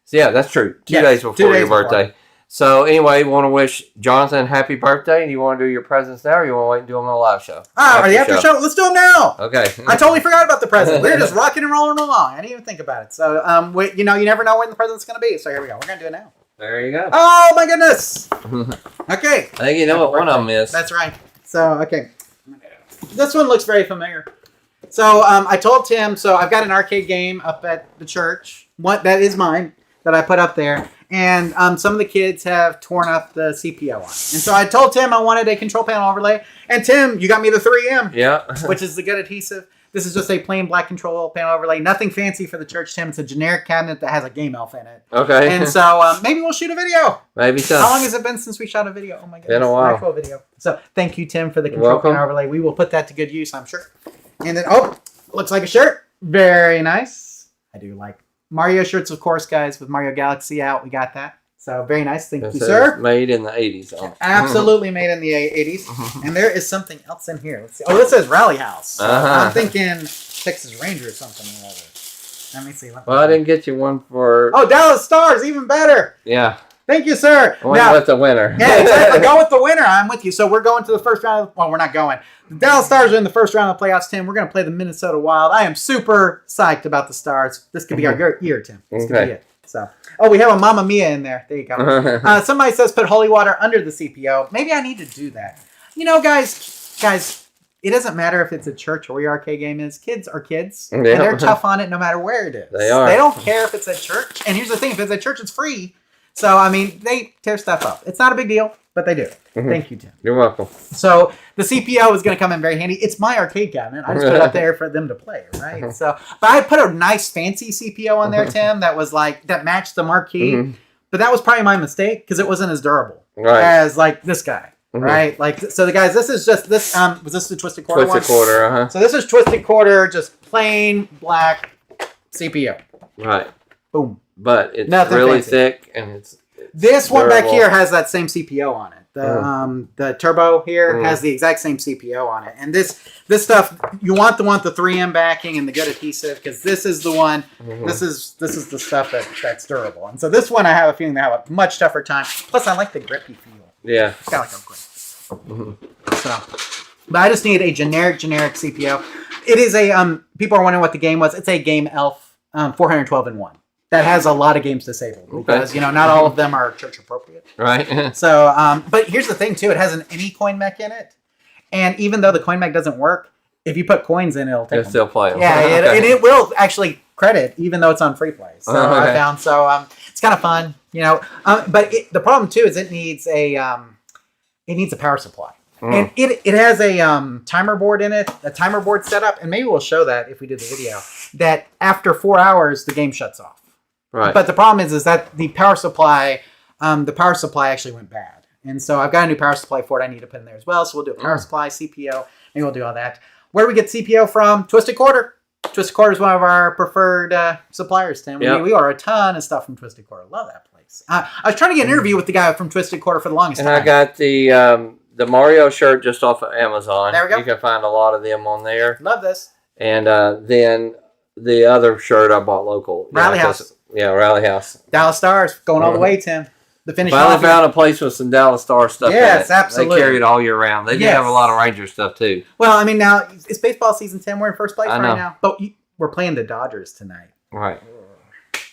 So, yeah, that's true. 2 days before your birthday. So anyway, want to wish Jonathan happy birthday. Do you want to do your presents now, or you want to wait and do them on a live show? Are the after show? Let's do them now. Okay. I totally forgot about the present. We were just rocking and rolling along. I didn't even think about it. So, you never know when the present's going to be. So here we go. We're going to do it now. There you go. Oh my goodness. Okay. I think you know what one of them is. That's right. So, okay. This one looks very familiar. So, I told Tim, so I've got an arcade game up at the church. That is mine that I put up there. And some of the kids have torn up the CPO on it. And so I told Tim I wanted a control panel overlay. And Tim, you got me the 3M. Yeah. Which is the good adhesive. This is just a plain black control panel overlay. Nothing fancy for the church, Tim. It's a generic cabinet that has a game elf in it. Okay. And so maybe we'll shoot a video. Maybe so. How long has it been since we shot a video? Oh my goodness. Been a while. An actual video. So thank you, Tim, for the control panel overlay. We will put that to good use, I'm sure. And then, looks like a shirt. Very nice. I do like Mario shirts, of course, guys, with Mario Galaxy out. We got that. So very nice. Thank you, sir. Made in the 80s. Absolutely made in the 80s. And there is something else in here. Let's see. Oh, this says Rally House. So I'm thinking Texas Ranger or something or other. Let me see. Well, I didn't get you one for... Oh, Dallas Stars. Even better. Yeah. Thank you, sir. Now, with the winner. Yeah, exactly. Go with the winner. I'm with you. So we're going to the first round. Well, we're not going. The Dallas Stars are in the first round of the playoffs, Tim. We're going to play the Minnesota Wild. I am super psyched about the Stars. This could be our year, Tim. This could be it. So, we have a Mamma Mia in there. There you go. Somebody says put holy water under the CPO. Maybe I need to do that. Guys, it doesn't matter if it's a church or your arcade game is. Kids are kids. Yeah. And they're tough on it no matter where it is. They are. They don't care if it's a church. And here's the thing. If it's a church, it's free. So, they tear stuff up. It's not a big deal, but they do. Thank you, Tim. You're welcome. So, the CPO is going to come in very handy. It's my arcade cabinet. I just put it up there for them to play, right? So, but I put a nice fancy CPO on there, Tim, that was that matched the marquee. But that was probably my mistake because it wasn't as durable as this guy, right? So the guys, this is just this. Was this the Twisted Quarter one? Twisted Quarter, So this is Twisted Quarter, just plain black CPO. Right. Boom. But it's Nothing really fancy. thick and it's this one durable. back here has that same CPO on it. The turbo here has the exact same CPO on it. And this stuff, you want the 3M backing and the good adhesive because this is the one. This is the stuff that's durable. And so this one, I have a feeling they have a much tougher time. Plus, I like the grippy feel. Yeah, it's got like a grip. So, but I just need a generic CPO. It is a people are wondering what the game was. It's a Game Elf 412 in 1. That has a lot of games disabled because not all of them are church appropriate. Right. So, but here's the thing too: it has an any coin mech in it, and even though the coin mech doesn't work, if you put coins in, it'll take them. Still play them. Yeah, and it will actually credit even though it's on free play. So I found it's kind of fun, But the problem too is it needs a power supply. And it has a timer board in it, a timer board setup, and maybe we'll show that if we did the video. That after 4 hours, the game shuts off. Right. But the problem is that the power supply actually went bad. And so I've got a new power supply for it I need to put in there as well. So we'll do a power supply, CPO, and we'll do all that. Where do we get CPO from? Twisted Quarter. Twisted Quarter is one of our preferred suppliers, Tim. We order a ton of stuff from Twisted Quarter. Love that place. I was trying to get an interview with the guy from Twisted Quarter for the longest time. And I got the Mario shirt just off of Amazon. There we go. You can find a lot of them on there. Love this. And then the other shirt I bought local. Rally House. Yeah, Rally House. Dallas Stars going all the way, Tim. The finish. Finally found a place with some Dallas Star stuff. Yes, in it. absolutely. They carry it all year round. They do have a lot of Ranger stuff too. Well, I mean, now it's baseball season, Tim. We're in first place right now, but we're playing the Dodgers tonight. Right.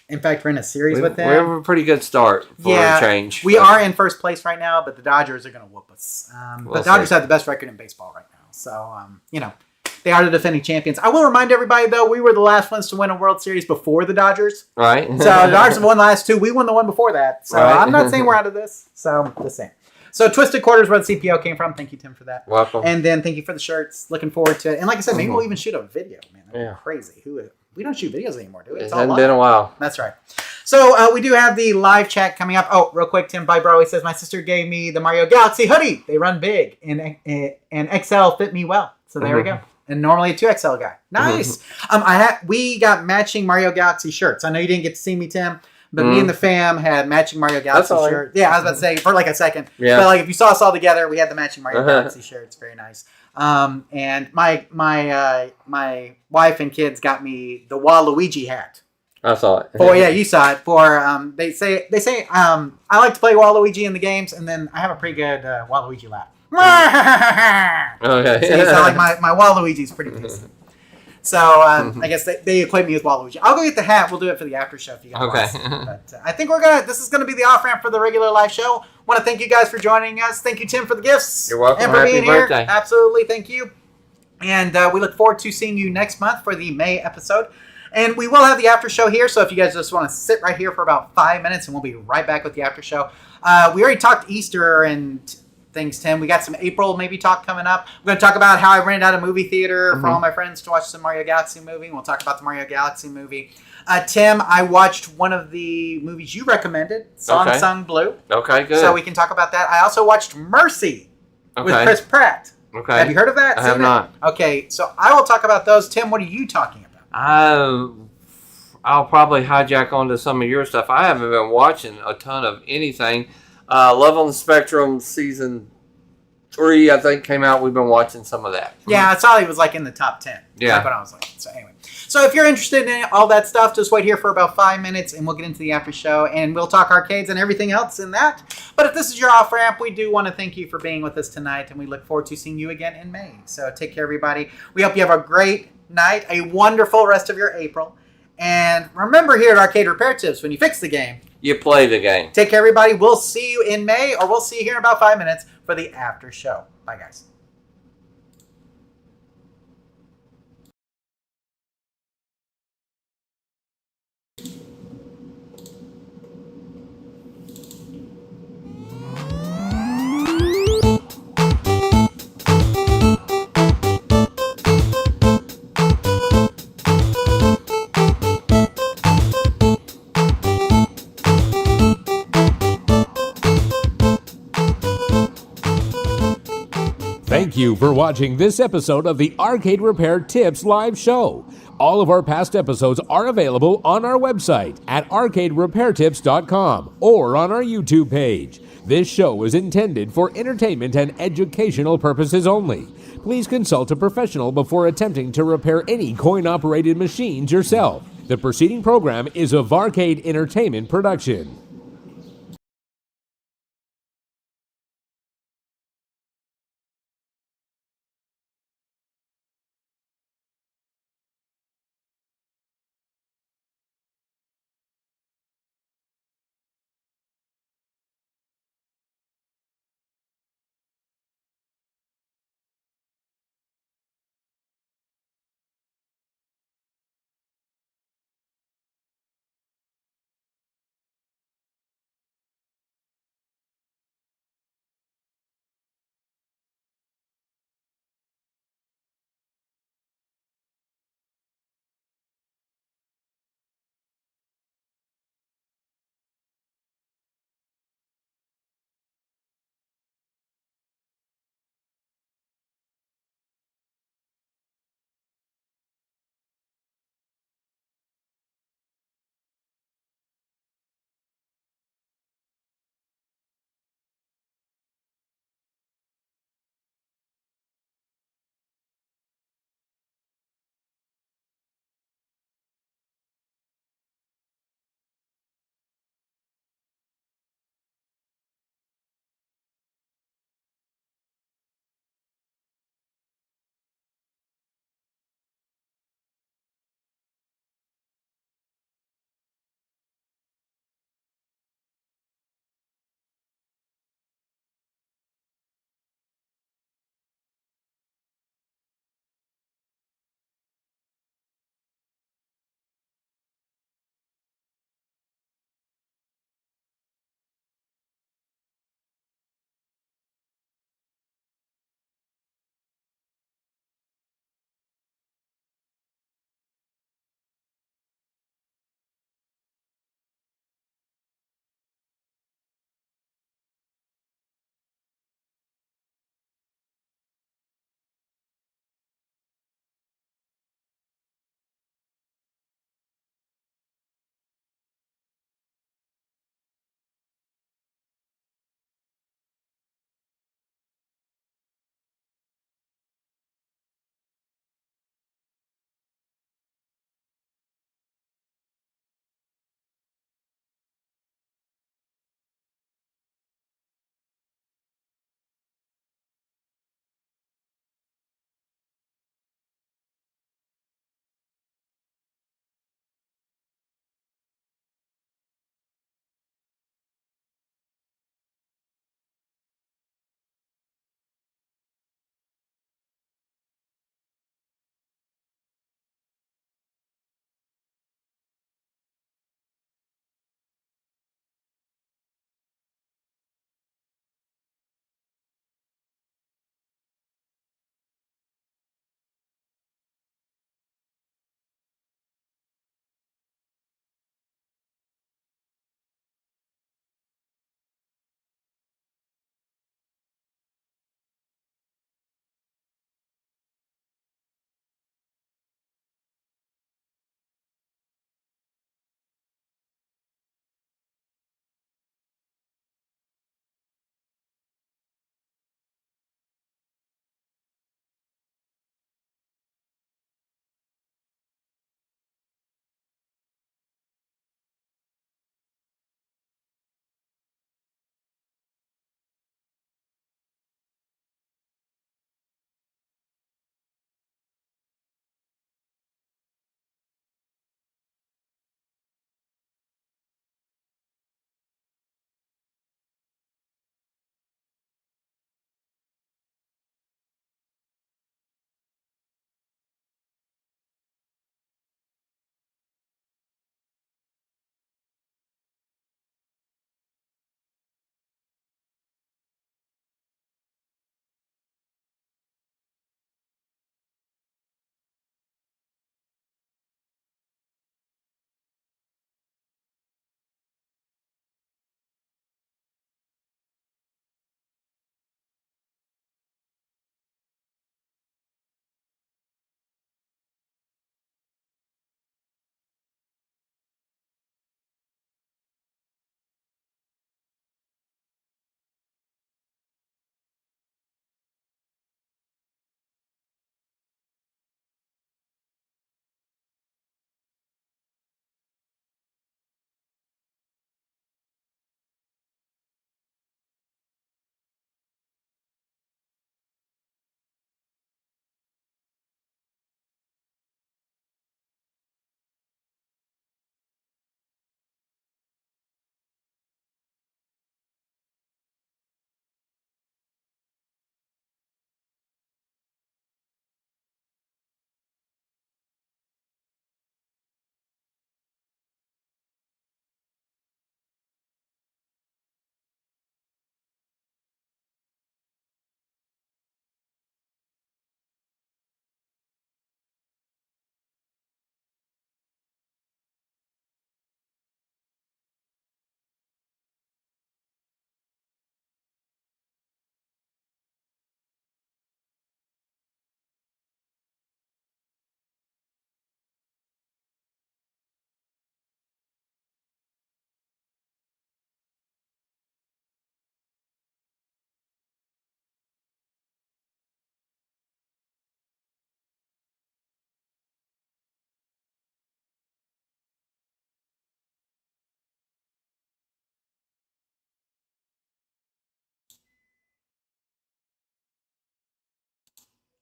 In fact, we're in a series with them. We have a pretty good start for a change. We are in first place right now, but the Dodgers are going to whoop us. The Dodgers have the best record in baseball right now, so they are the defending champions. I will remind everybody, though, we were the last ones to win a World Series before the Dodgers. Right. So the Dodgers have won the last two. We won the one before that. So I'm not saying we're out of this. So the same. So Twisted Quarters, where the CPO came from. Thank you, Tim, for that. Welcome. And then thank you for the shirts. Looking forward to it. And like I said, maybe we'll even shoot a video, man. That'd be crazy. We don't shoot videos anymore, do we? It hasn't been a while. That's right. So we do have the live chat coming up. Oh, real quick, Tim Bybro, he says, my sister gave me the Mario Galaxy hoodie. They run big, and XL fit me well. So there we go. And normally a 2XL guy. Nice. We got matching Mario Galaxy shirts. I know you didn't get to see me, Tim, but me and the fam had matching Mario Galaxy shirts. Yeah, I was about to say for like a second. Yeah. But like if you saw us all together, we had the matching Mario Galaxy shirts. Very nice. And my wife and kids got me the Waluigi hat. I saw it. Oh yeah, you saw it. For they say I like to play Waluigi in the games, and then I have a pretty good Waluigi laugh. Okay. See, so like my Waluigi's pretty decent. So I guess they equate me with Waluigi. I'll go get the hat. We'll do it for the after show if you guys want. But I think this is gonna be the off ramp for the regular live show. Want to thank you guys for joining us. Thank you, Tim, for the gifts. You're welcome. And for Happy being birthday. here. Absolutely, thank you. And we look forward to seeing you next month for the May episode. And we will have the after show here, so if you guys just want to sit right here for about 5 minutes, and we'll be right back with the after show. We already talked Easter and things, Tim. We got some April maybe talk coming up. We're going to talk about how I rented out a movie theater for all my friends to watch the Mario Galaxy movie. And we'll talk about the Mario Galaxy movie. Tim, I watched one of the movies you recommended, Song Sung Blue. Okay, good. So we can talk about that. I also watched Mercy with Chris Pratt. Okay. Have you heard of that? I have not. Okay, so I will talk about those. Tim, what are you talking about? I'll probably hijack onto some of your stuff. I haven't been watching a ton of anything. Love on the Spectrum season 3, I think, came out. We've been watching some of that. Yeah, I saw it was like in the top 10. Yeah. Like when I was like, so anyway. So if you're interested in all that stuff, just wait here for about 5 minutes and we'll get into the after show and we'll talk arcades and everything else in that. But if this is your off ramp, we do want to thank you for being with us tonight and we look forward to seeing you again in May. So take care, everybody. We hope you have a great night, a wonderful rest of your April. And remember here at Arcade Repair Tips, when you fix the game, You play the game. take care, everybody. We'll see you in May, or we'll see you here in about 5 minutes for the after show. Bye, guys. Thank you for watching this episode of the Arcade Repair Tips live show. All of our past episodes are available on our website at arcaderepairtips.com or on our YouTube page. This show is intended for entertainment and educational purposes only. Please consult a professional before attempting to repair any coin-operated machines yourself. The preceding program is a Varcade Entertainment production.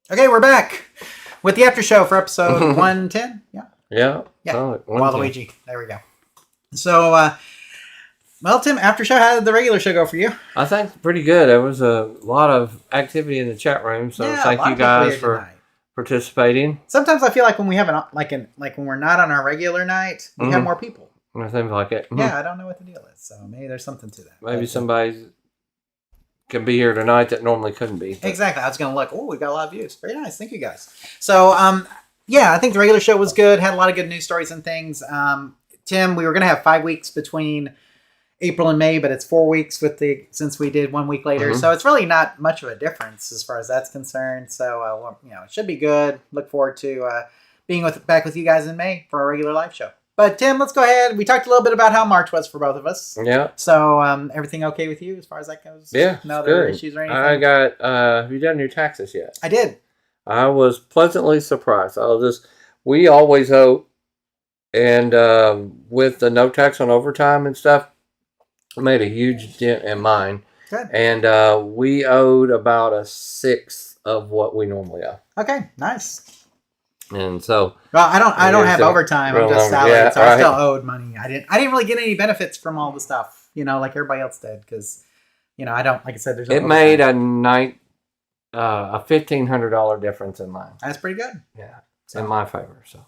Okay, we're back with the after show for episode 110. Yeah. Yeah. Yeah. Oh, Waluigi. There we go. So, well, Tim, after show, how did the regular show go for you? I think pretty good. There was a lot of activity in the chat room, so thank you guys for participating. Sometimes I feel like when we have when we're not on our regular night, we have more people. It seems like it. Yeah, I don't know what the deal is, so maybe there's something to that. Maybe somebody can be here tonight that normally couldn't be. Exactly. I was going to look. Oh, we got a lot of views. Very nice. Thank you, guys. So, yeah, I think the regular show was good. Had a lot of good news stories and things. Tim, we were going to have 5 weeks between April and May, but it's 4 weeks since we did 1 week later. So it's really not much of a difference as far as that's concerned. So, it should be good. Look forward to being back with you guys in May for our regular live show. But Tim, let's go ahead. We talked a little bit about how March was for both of us. Yeah. So everything okay with you as far as that goes? Yeah. No other issues or anything? I got, have you done your taxes yet? I did. I was pleasantly surprised. We always owe, and with the no tax on overtime and stuff, I made a huge dent in mine. Good. And we owed about 1/6 of what we normally owe. Okay, nice. And so, well, I don't have overtime. I'm just salaried, so I still owed money. I didn't really get any benefits from all the stuff, like everybody else did, because, I don't, like I said, there's no overtime. Made a $1,500 difference in mine. That's pretty good. Yeah, in my favor. So.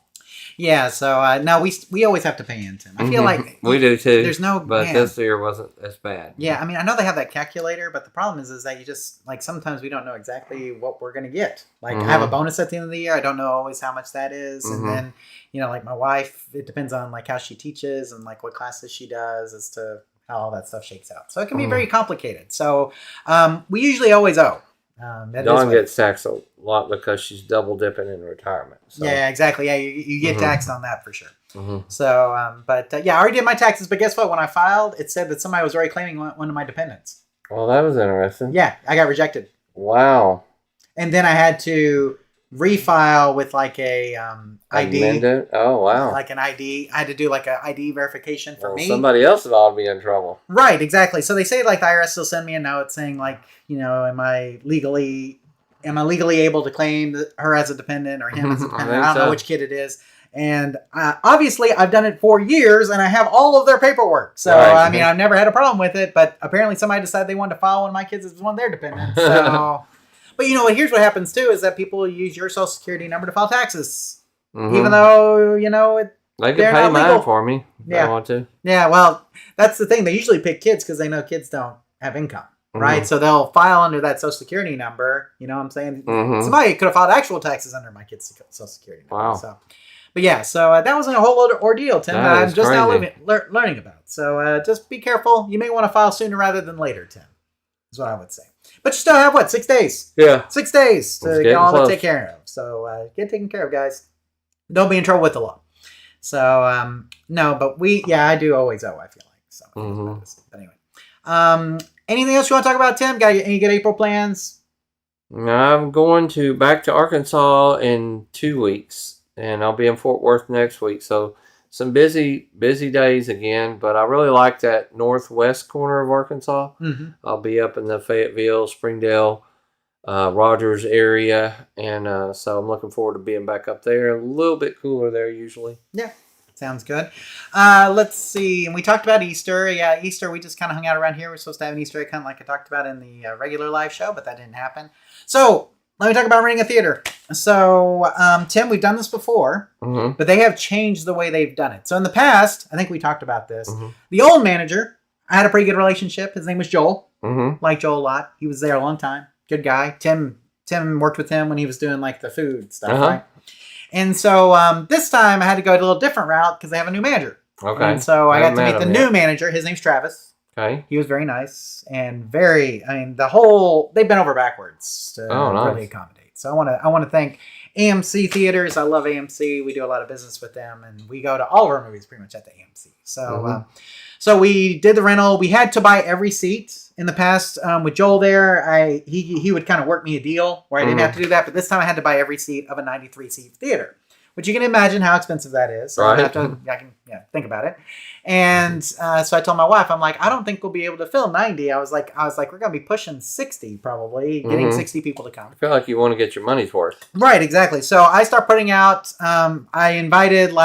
Yeah, so now we always have to pay in, Tim. I feel like we do too. There's no, but this year wasn't as bad. Yeah, I mean, I know they have that calculator, but the problem is that you just sometimes we don't know exactly what we're gonna get. I have a bonus at the end of the year. I don't know always how much that is, and then my wife, it depends on how she teaches and what classes she does as to how all that stuff shakes out. So it can be very complicated. So we usually always owe. Dawn gets taxed a lot because she's double dipping in retirement. So. Yeah, exactly. Yeah, you get taxed on that for sure. So, I already did my taxes. But guess what? When I filed, it said that somebody was already claiming one of my dependents. Well, that was interesting. Yeah, I got rejected. Wow. And then I had to refile with a ID. Amended? Oh, wow. Like an ID. I had to do an ID verification for me. Somebody else would ought to be in trouble. Right, exactly. So they say the IRS will send me a note saying am I legally able to claim her as a dependent or him as a dependent? I don't know which kid it is. And obviously I've done it for years and I have all of their paperwork. So, right. I mean, I've never had a problem with it, but apparently somebody decided they wanted to file one of my kids as one of their dependents. So, but here's what happens too, is that people use your social security number to file taxes. Even though, they can pay mine for me if they want to. Yeah, well, that's the thing. They usually pick kids because they know kids don't have income. Right, so they'll file under that social security number. You know what I'm saying? Somebody could have filed actual taxes under my kid's social security number. Wow. So, but yeah, so that was a whole other ordeal, Tim, that I'm just now learning about. So just be careful. You may want to file sooner rather than later, Tim, is what I would say. But you still have 6 days? Yeah. 6 days to get all that taken care of. So get taken care of, guys. Don't be in trouble with the law. So, no, but I do always owe, I feel like. So, but anyway. Anything else you want to talk about, Tim? Got any good April plans? I'm going back to Arkansas in 2 weeks, and I'll be in Fort Worth next week. So some busy days again, but I really like that northwest corner of Arkansas. I'll be up in the Fayetteville, Springdale, Rogers area, and so I'm looking forward to being back up there. A little bit cooler there usually. Yeah. Sounds good. Let's see. And we talked about Easter. Yeah, Easter, we just kind of hung out around here. We're supposed to have an Easter egg hunt like I talked about in the regular live show, but that didn't happen. So let me talk about renting a theater. So, Tim, we've done this before, but they have changed the way they've done it. So in the past, I think we talked about this. The old manager, I had a pretty good relationship. His name was Joel. Liked Joel a lot. He was there a long time. Good guy. Tim worked with him when he was doing the food stuff, right? And so this time I had to go a little different route because they have a new manager. Okay. And so I got to meet the new manager. His name's Travis. Okay. He was very nice and they've been over backwards to really accommodate. So I want to thank AMC Theaters. I love AMC. We do a lot of business with them and we go to all of our movies pretty much at the AMC. So so we did the rental. We had to buy every seat. In the past, with Joel there, he would kind of work me a deal where I didn't have to do that. But this time I had to buy every seat of a 93-seat theater, But you can imagine how expensive that is. So Right. I can think about it. And so I told my wife, I'm like, I don't think we'll be able to fill 90. I was like, we're going to be pushing 60 probably, getting 60 people to come. I feel like you want to get your money's worth. Right, exactly. So I start putting out, I invited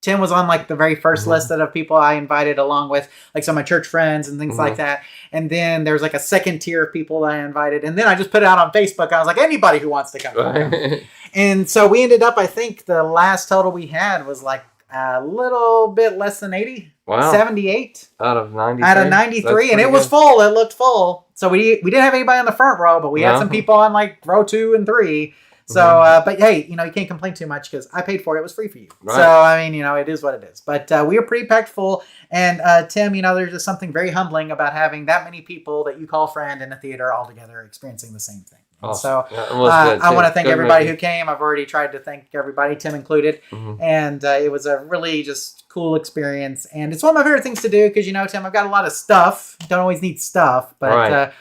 Tim was on the very first list of people I invited, along with some of my church friends and things like that. And then there's a second tier of people that I invited. And then I just put it out on Facebook. I was like, anybody who wants to come. Right. And so we ended up, I think the last total we had was a little bit less than 80. Wow. 78. Out of 93? Out of 93. And it was full. It looked full. So we didn't have anybody on the front row, but we had some people on row 2 and 3. So, but hey, you can't complain too much because I paid for it. It was free for you. Right. So, I mean, it is what it is. But we were pretty packed full. And Tim, there's just something very humbling about having that many people that you call friend in a theater all together experiencing the same thing. Awesome. So I want to thank everybody who came. I've already tried to thank everybody, Tim included. And it was a really just cool experience. And it's one of my favorite things to do because, Tim, I've got a lot of stuff. Don't always need stuff. But,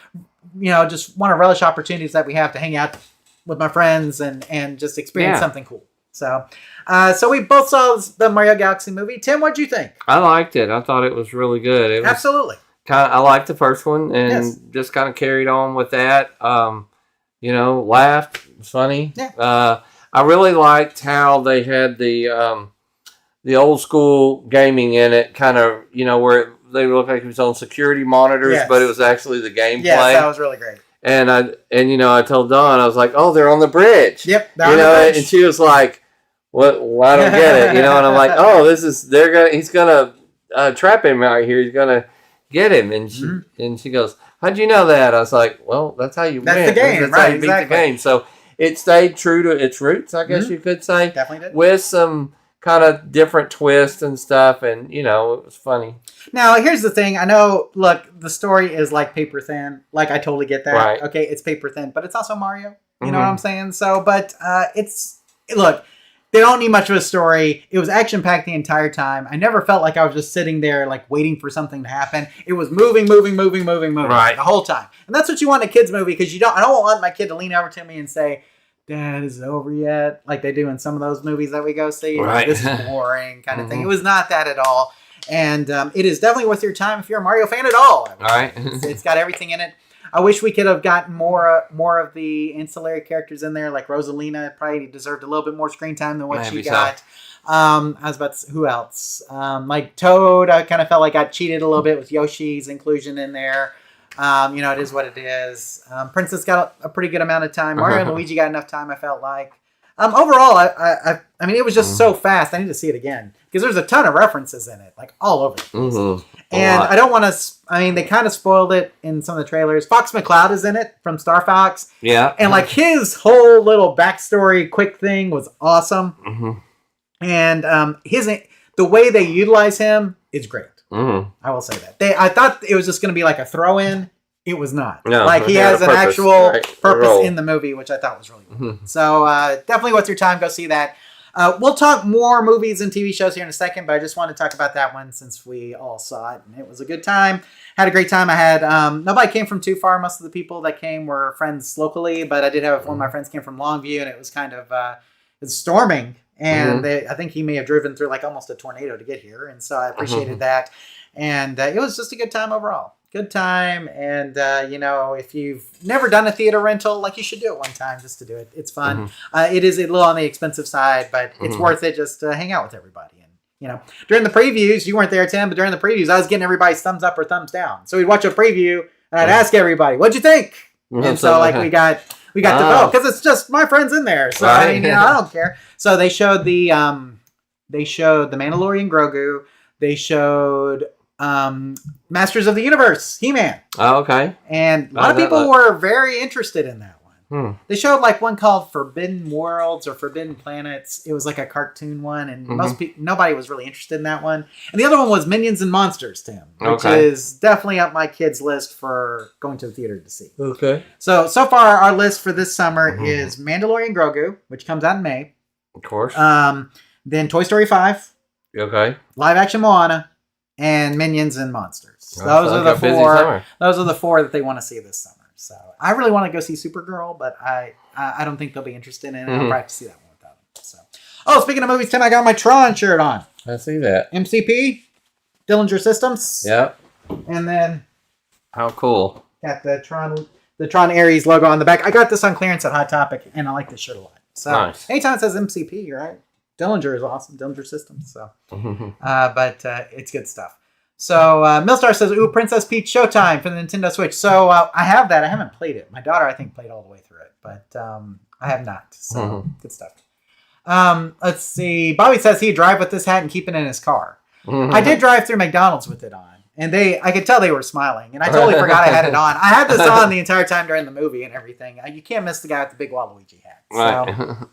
just want to relish opportunities that we have to hang out with my friends and just experience something cool. So we both saw the Mario Galaxy movie. Tim, what'd you think? I liked it. I thought it was really good. It was Absolutely. I liked the first one and just kind of carried on with that. Laughed. It was funny. Yeah. I really liked how they had the old school gaming in it, kind of, where they looked like it was on security monitors, but it was actually the gameplay. Yes, that was really great. And I told Dawn, I was like, oh, they're on the bridge. Yep. They're on the bridge. And she was like, what? Well, I don't get it. And I'm like, oh, he's gonna trap him out here. He's gonna get him. And she goes, how'd you know that? I was like, well, that's how you win. That's the game, that's right? how you beat the game. So it stayed true to its roots, I guess you could say. Definitely did. With some kind of different twists and stuff, and it was funny. Now, here's the thing. I know, look, the story is paper thin. I totally get that. Right. Okay, it's paper thin, but it's also Mario. You know what I'm saying? So, but look, they don't need much of a story. It was action-packed the entire time. I never felt like I was just sitting there, waiting for something to happen. It was moving right. the whole time. And that's what you want in a kid's movie, because I don't want my kid to lean over to me and say, Dad, is it over yet? Like they do in some of those movies that we go see. Right. This is boring kind of thing. It was not that at all. And it is definitely worth your time if you're a Mario fan at all. All right. It's got everything in it. I wish we could have gotten more of the ancillary characters in there. Like Rosalina probably deserved a little bit more screen time than what she got. I was about to, who else? Like Toad, I kind of felt like got cheated a little bit with Yoshi's inclusion in there. It is what it is. Princess got a pretty good amount of time. Mario and Luigi got enough time, I felt like. Overall, I mean, it was just so fast. I need to see it again because there's a ton of references in it, like all over the place. And I don't want to. I mean, they kind of spoiled it in some of the trailers. Fox McCloud is in it from Star Fox. Yeah. And like his whole little backstory, quick thing was awesome. And the way they utilize him is great. I will say that. I thought it was just going to be like a throw-in. It was not. No, like he has an actual purpose in the movie, which I thought was really good. So definitely worth your time. Go see that. We'll talk more movies and TV shows here in a second, but I just want to talk about that one since we all saw it. And it was a good time. Had a great time. I had nobody came from too far. Most of the people that came were friends locally, but I did have one of my friends came from Longview, and it was kind of it's storming. And I think he may have driven through like almost a tornado to get here. And so I appreciated that. And it was just a good time overall. Good time. And, if you've never done a theater rental, like you should do it one time just to do it. It's fun. It is a little on the expensive side, but it's worth it just to hang out with everybody. And, during the previews, you weren't there, Tim, but during the previews, I was getting everybody's thumbs up or thumbs down. So we'd watch a preview and I'd ask everybody, what'd you think? And so like we got to vote because it's just my friends in there. So I mean, I don't care. So they showed the Mandalorian Grogu. They showed Masters of the Universe, He-Man. Oh, okay. And a lot of people were very interested in that one. They showed like one called Forbidden Worlds or Forbidden Planets. It was like a cartoon one, and nobody was really interested in that one. And the other one was Minions and Monsters, Tim, which is definitely up my kids' list for going to the theater to see. Okay. So far our list for this summer is Mandalorian Grogu, which comes out in May. Of course. Then Toy Story 5. Okay. Live action Moana. And Minions and Monsters. Those are the four. Those are the four that they want to see this summer. So I really want to go see Supergirl, but I don't think they'll be interested in it. I'll probably have to see that one without them. So Oh, speaking of movies, Tim, I got my Tron shirt on. I see that. MCP, Dillinger Systems. Yep. And then How cool. got the Tron Ares logo on the back. I got this on clearance at Hot Topic, and I like this shirt a lot. So Nice. anytime it says MCP, right? Dillinger is awesome. Dillinger Systems. So, but it's good stuff. So Millstar says, "Ooh, Princess Peach Showtime for the Nintendo Switch." So I have that. I haven't played it. My daughter, I think, played all the way through it, but I have not. So good stuff. Let's see. Bobby says he'd drive with this hat and keep it in his car. I did drive through McDonald's with it on, and I could tell they were smiling, and I totally forgot I had it on. I had this on the entire time during the movie and everything. You can't miss the guy with the big Waluigi hat. So.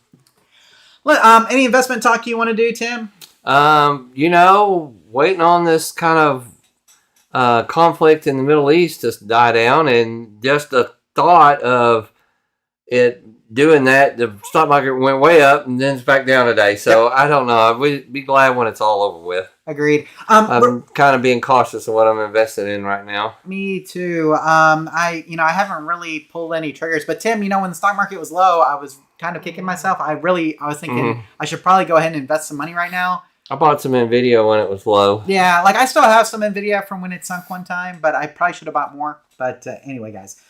Right. Any investment talk you want to do, Tim? Waiting on this kind of conflict in the Middle East to die down, and just the thought of it doing that, the stock market went way up and then it's back down today. So I don't know. We'd be glad when it's all over with. Agreed. I'm kind of being cautious of what I'm invested in right now. Me too. I haven't really pulled any triggers, but Tim, when the stock market was low, I was kind of kicking myself. I was thinking I should probably go ahead and invest some money right now. I bought some NVIDIA when it was low. Yeah, I still have some NVIDIA from when it sunk one time, but I probably should have bought more. But anyway, guys.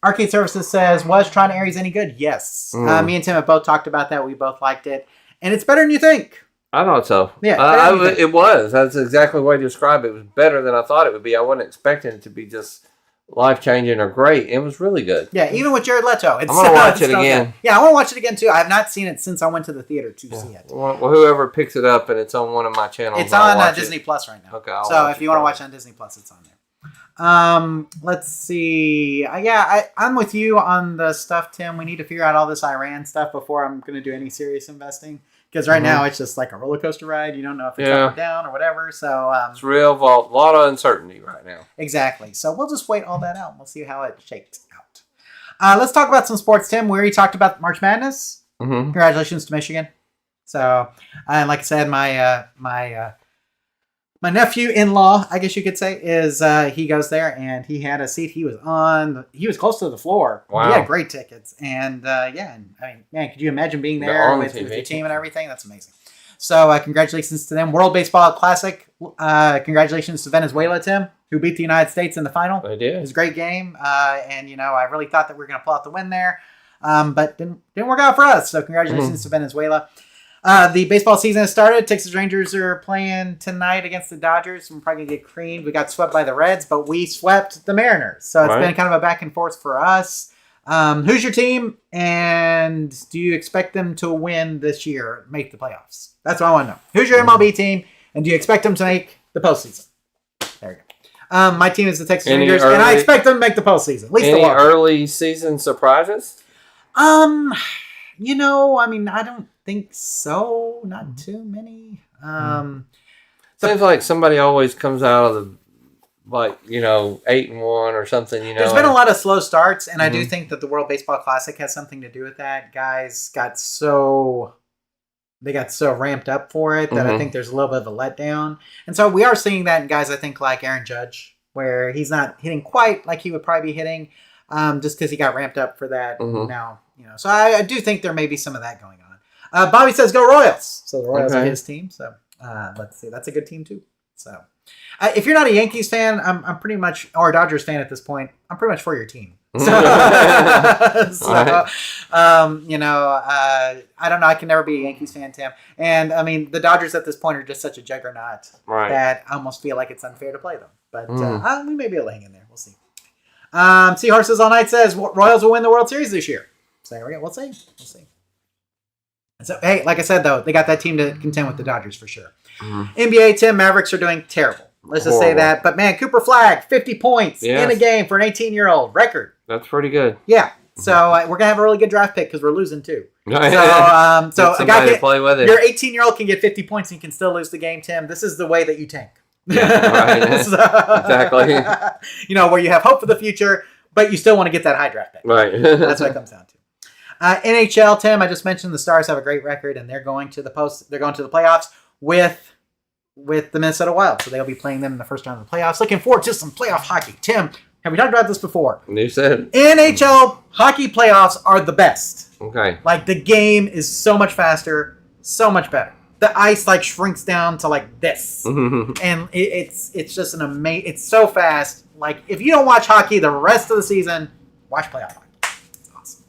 Arcade Services says, was Tron Ares any good? Yes. Me and Tim have both talked about that. We both liked it. And it's better than you think. I thought so. Yeah. It was. That's exactly the way to describe it. It was better than I thought it would be. I wasn't expecting it to be just life-changing or great. It was really good. Yeah, even with Jared Leto. I'm going to watch it again. Good. Yeah, I want to watch it again, too. I have not seen it since I went to the theater to see it. Well, whoever picks it up and it's on one of my channels, it's on Disney Plus right now. Okay. So if you want to watch it on Disney Plus, it's on there. Let's see. I'm with you on the stuff, Tim. We need to figure out all this Iran stuff before I'm going to do any serious investing. Because right now it's just like a roller coaster ride. You don't know if it's up or down or whatever. So it's real, a lot of uncertainty right now. Exactly. So we'll just wait all that out. And we'll see how it shakes out. Let's talk about some sports, Tim. We already talked about March Madness. Congratulations to Michigan. So, and like I said, my nephew-in-law, I guess you could say, is he goes there and he had a seat. He was close to the floor. Wow. He had great tickets. And man, could you imagine being there with your team and everything? That's amazing. So congratulations to them. World Baseball Classic. Congratulations to Venezuela, Tim, who beat the United States in the final. They did. It was a great game. And I really thought that we were going to pull out the win there. But didn't work out for us. So congratulations to Venezuela. The baseball season has started. Texas Rangers are playing tonight against the Dodgers. We're probably going to get creamed. We got swept by the Reds, but we swept the Mariners. So it's been kind of a back and forth for us. Who's your team, and do you expect them to win this year, make the playoffs? That's what I want to know. Who's your MLB team, and do you expect them to make the postseason? There you go. My team is the Texas Rangers, and I expect them to make the postseason. At least any early season surprises? I don't think so. Not too many. Seems like somebody always comes out of the 8-1 or something. There's been a lot of slow starts, and I do think that the World Baseball Classic has something to do with that. Guys got so ramped up for it that I think there's a little bit of a letdown, and so we are seeing that in guys I think like Aaron Judge, where he's not hitting quite like he would probably be hitting, just because he got ramped up for that now. So I do think there may be some of that going on. Bobby says go Royals. So the Royals are his team. So let's see. That's a good team too. So if you're not a Yankees fan, I'm pretty much, or a Dodgers fan at this point, I'm pretty much for your team. So, I don't know. I can never be a Yankees fan, Tim. And I mean, the Dodgers at this point are just such a juggernaut that I almost feel like it's unfair to play them. But we may be able to hang in there. We'll see. Seahorses All Night says Royals will win the World Series this year. So there we go. We'll see. So, hey, like I said, though, they got that team to contend with the Dodgers for sure. NBA, Tim, Mavericks are doing terrible. Let's just say that. But, man, Cooper Flagg, 50 points in a game for an 18-year-old. Record. That's pretty good. Yeah. So, we're going to have a really good draft pick because we're losing, too. So a guy to play with it. Your 18-year-old can get 50 points and you can still lose the game, Tim. This is the way that you tank. Yeah, exactly. Where you have hope for the future, but you still want to get that high draft pick. Right. That's what it comes down to. NHL, Tim, I just mentioned the Stars have a great record, and they're going to the playoffs with the Minnesota Wild. So they'll be playing them in the first round of the playoffs. Looking forward to some playoff hockey. Tim, have we talked about this before? You said. NHL hockey playoffs are the best. Okay. Like, the game is so much faster, so much better. The ice like shrinks down to like this, Mm-hmm. and it's just an amazing. It's so fast. Like if you don't watch hockey the rest of the season, watch playoff hockey. It's awesome.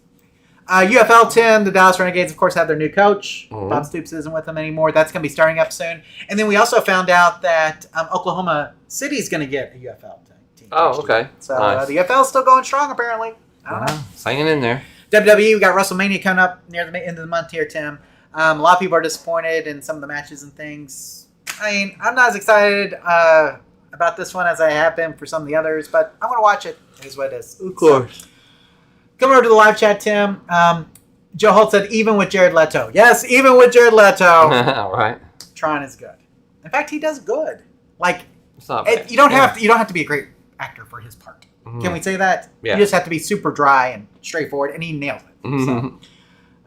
UFL 10, the Dallas Renegades, of course, have their new coach. Mhm. Bob Stoops isn't with them anymore. That's going to be starting up soon. And then we also found out that Oklahoma City is going to get a UFL team. Oh, okay. So Nice. the UFL is still going strong, apparently. I don't know. Wow. Hanging in there. WWE, we got WrestleMania coming up near the end of the month here, Tim. A lot of people are disappointed in some of the matches and things. I mean, I'm not as excited about this one as I have been for some of the others, but I'm going to watch it. It is what it is. Of course. Coming over to the live chat, Tim. Joe Holt said, even with Jared Leto. Yes, even with Jared Leto. All right. Tron is good. In fact, he does good. Like, It's not bad. you don't have to be a great actor for his part. Mhm. Can we say that? Yeah. You just have to be super dry and straightforward, and he nails it. Mhm.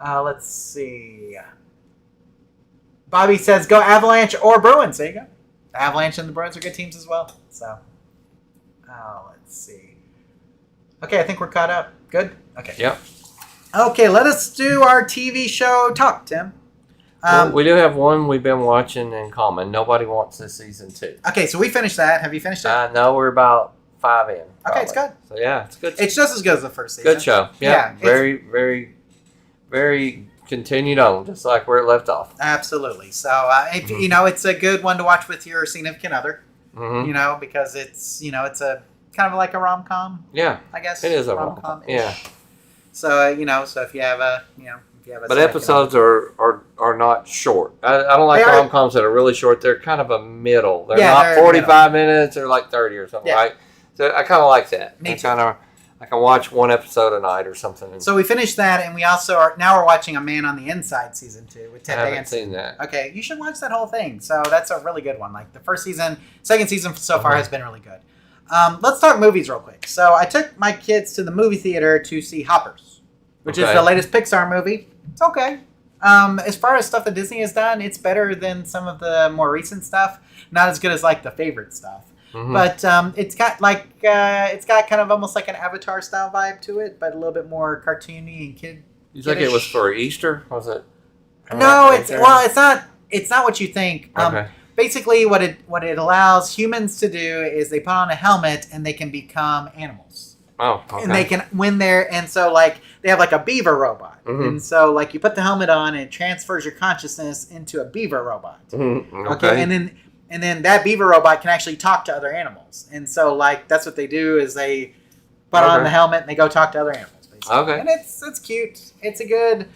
So, let's see. Bobby says, go Avalanche or Bruins. There you go. The Avalanche and the Bruins are good teams as well. So, let's see. Okay, I think we're caught up. Good? Okay. Yep. Okay, let us do our TV show talk, Tim. Well, we do have one we've been watching in common. Nobody wants this season 2. Okay, so we finished that. Have you finished it? I know we're about 5 in. Okay, it's probably. good. So yeah, it's good. It's just as good as the first season. Good show. Yeah, Yeah. it's- Very, very, very continued on, just like where it left off. Absolutely. So, if, you know, it's a good one to watch with your significant other, Mm-hmm. you know, because it's, you know, it's a kind of like a rom-com, Yeah, I guess. it is a rom-com. Yeah, So, you know, so if you have a, you know, if you have a but significant episodes are not short. I don't like They are- rom-coms that are really short. They're kind of a middle. They're Yeah, not they're 45 minutes. They're like 30 or something, Yeah. right? So I kind of like that. Me too. I can watch one episode a night or something. So we finished that, and we also are now we're watching A Man on the Inside season 2 with I Ted haven't Danson. seen that. Okay, you should watch that whole thing. So that's a really good one. Like the first season, second season so far has been really good. Let's talk movies real quick. So I took my kids to the movie theater to see Hoppers, which is Okay. the latest Pixar movie. It's okay. As far as stuff that Disney has done, it's better than some of the more recent stuff. Not as good as like the favorite stuff. Mhm. But it's got like it's got kind of almost like an Avatar style vibe to it, but a little bit more cartoony and kid. You think it was kiddish. for Easter? Was it? No, it's not. It's not what you think. Okay. Basically, what it allows humans to do is they put on a helmet and they can become animals, Oh, okay. and they can when they're and so like they have like a beaver robot, Mhm. and so like you put the helmet on and it transfers your consciousness into a beaver robot. Mhm. Okay, and then that beaver robot can actually talk to other animals, and so like that's what they do is they put on Okay. the helmet and they go talk to other animals. Basically. Okay. And it's cute. It's a good.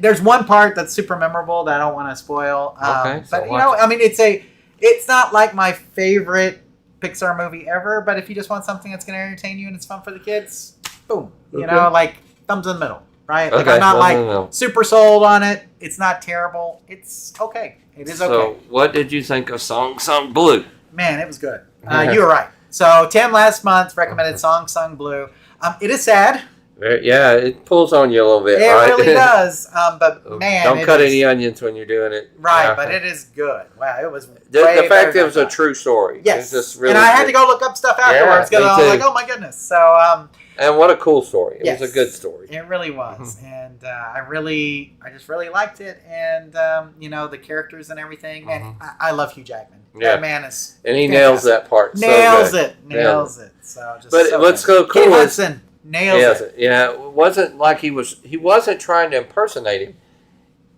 There's one part that's super memorable that I don't want to spoil. Okay, so but you watch know, it. I mean, it's not like my favorite Pixar movie ever. But if you just want something that's going to entertain you and it's fun for the kids, boom. You Okay. know, like thumbs in the middle, right? Like Okay, I'm not thumbs in the middle. like super sold on it. It's not terrible. It's okay. It is okay. So, what did you think of Song Sung Blue? Man, it was good. You were right. So Tim last month recommended Song Sung Blue. It is sad. Yeah, it pulls on you a little bit, It right? really does. But man, don't it cut is- any onions when you're doing it. Right, Yeah. but it is good. Wow, it was. The way fact better it was than a I true story. thought. Yes, It's just really and I had good. to go look up stuff afterwards because me I was like, too. "Oh my goodness!" So And what a cool story. It yes, was a good story. It really was, and I just really liked it, and you know the characters and everything, and I love Hugh Jackman. Yeah. That man is And he fantastic. nails that part. Nails so good. it, nails it. So just. But so what's good. so cool Kate is- Hudson nails it. Yeah, it wasn't like he wasn't trying to impersonate him.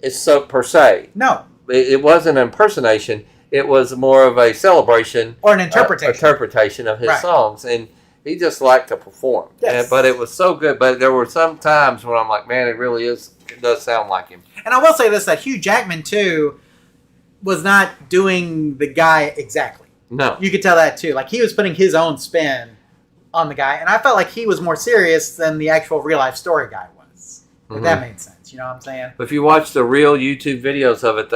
It's so per se. No, It wasn't an impersonation. It was more of a celebration. or an interpretation. Interpretation of his Right. songs. And he just liked to perform. Yes. But it was so good. But there were some times when I'm like, man, it really it does sound like him. And I will say this: that Hugh Jackman too was not doing the guy exactly. No. You could tell that too. Like he was putting his own spin on the guy, and I felt like he was more serious than the actual real life story guy was. If that made sense, you know what I'm saying? If you watch the real YouTube videos of it,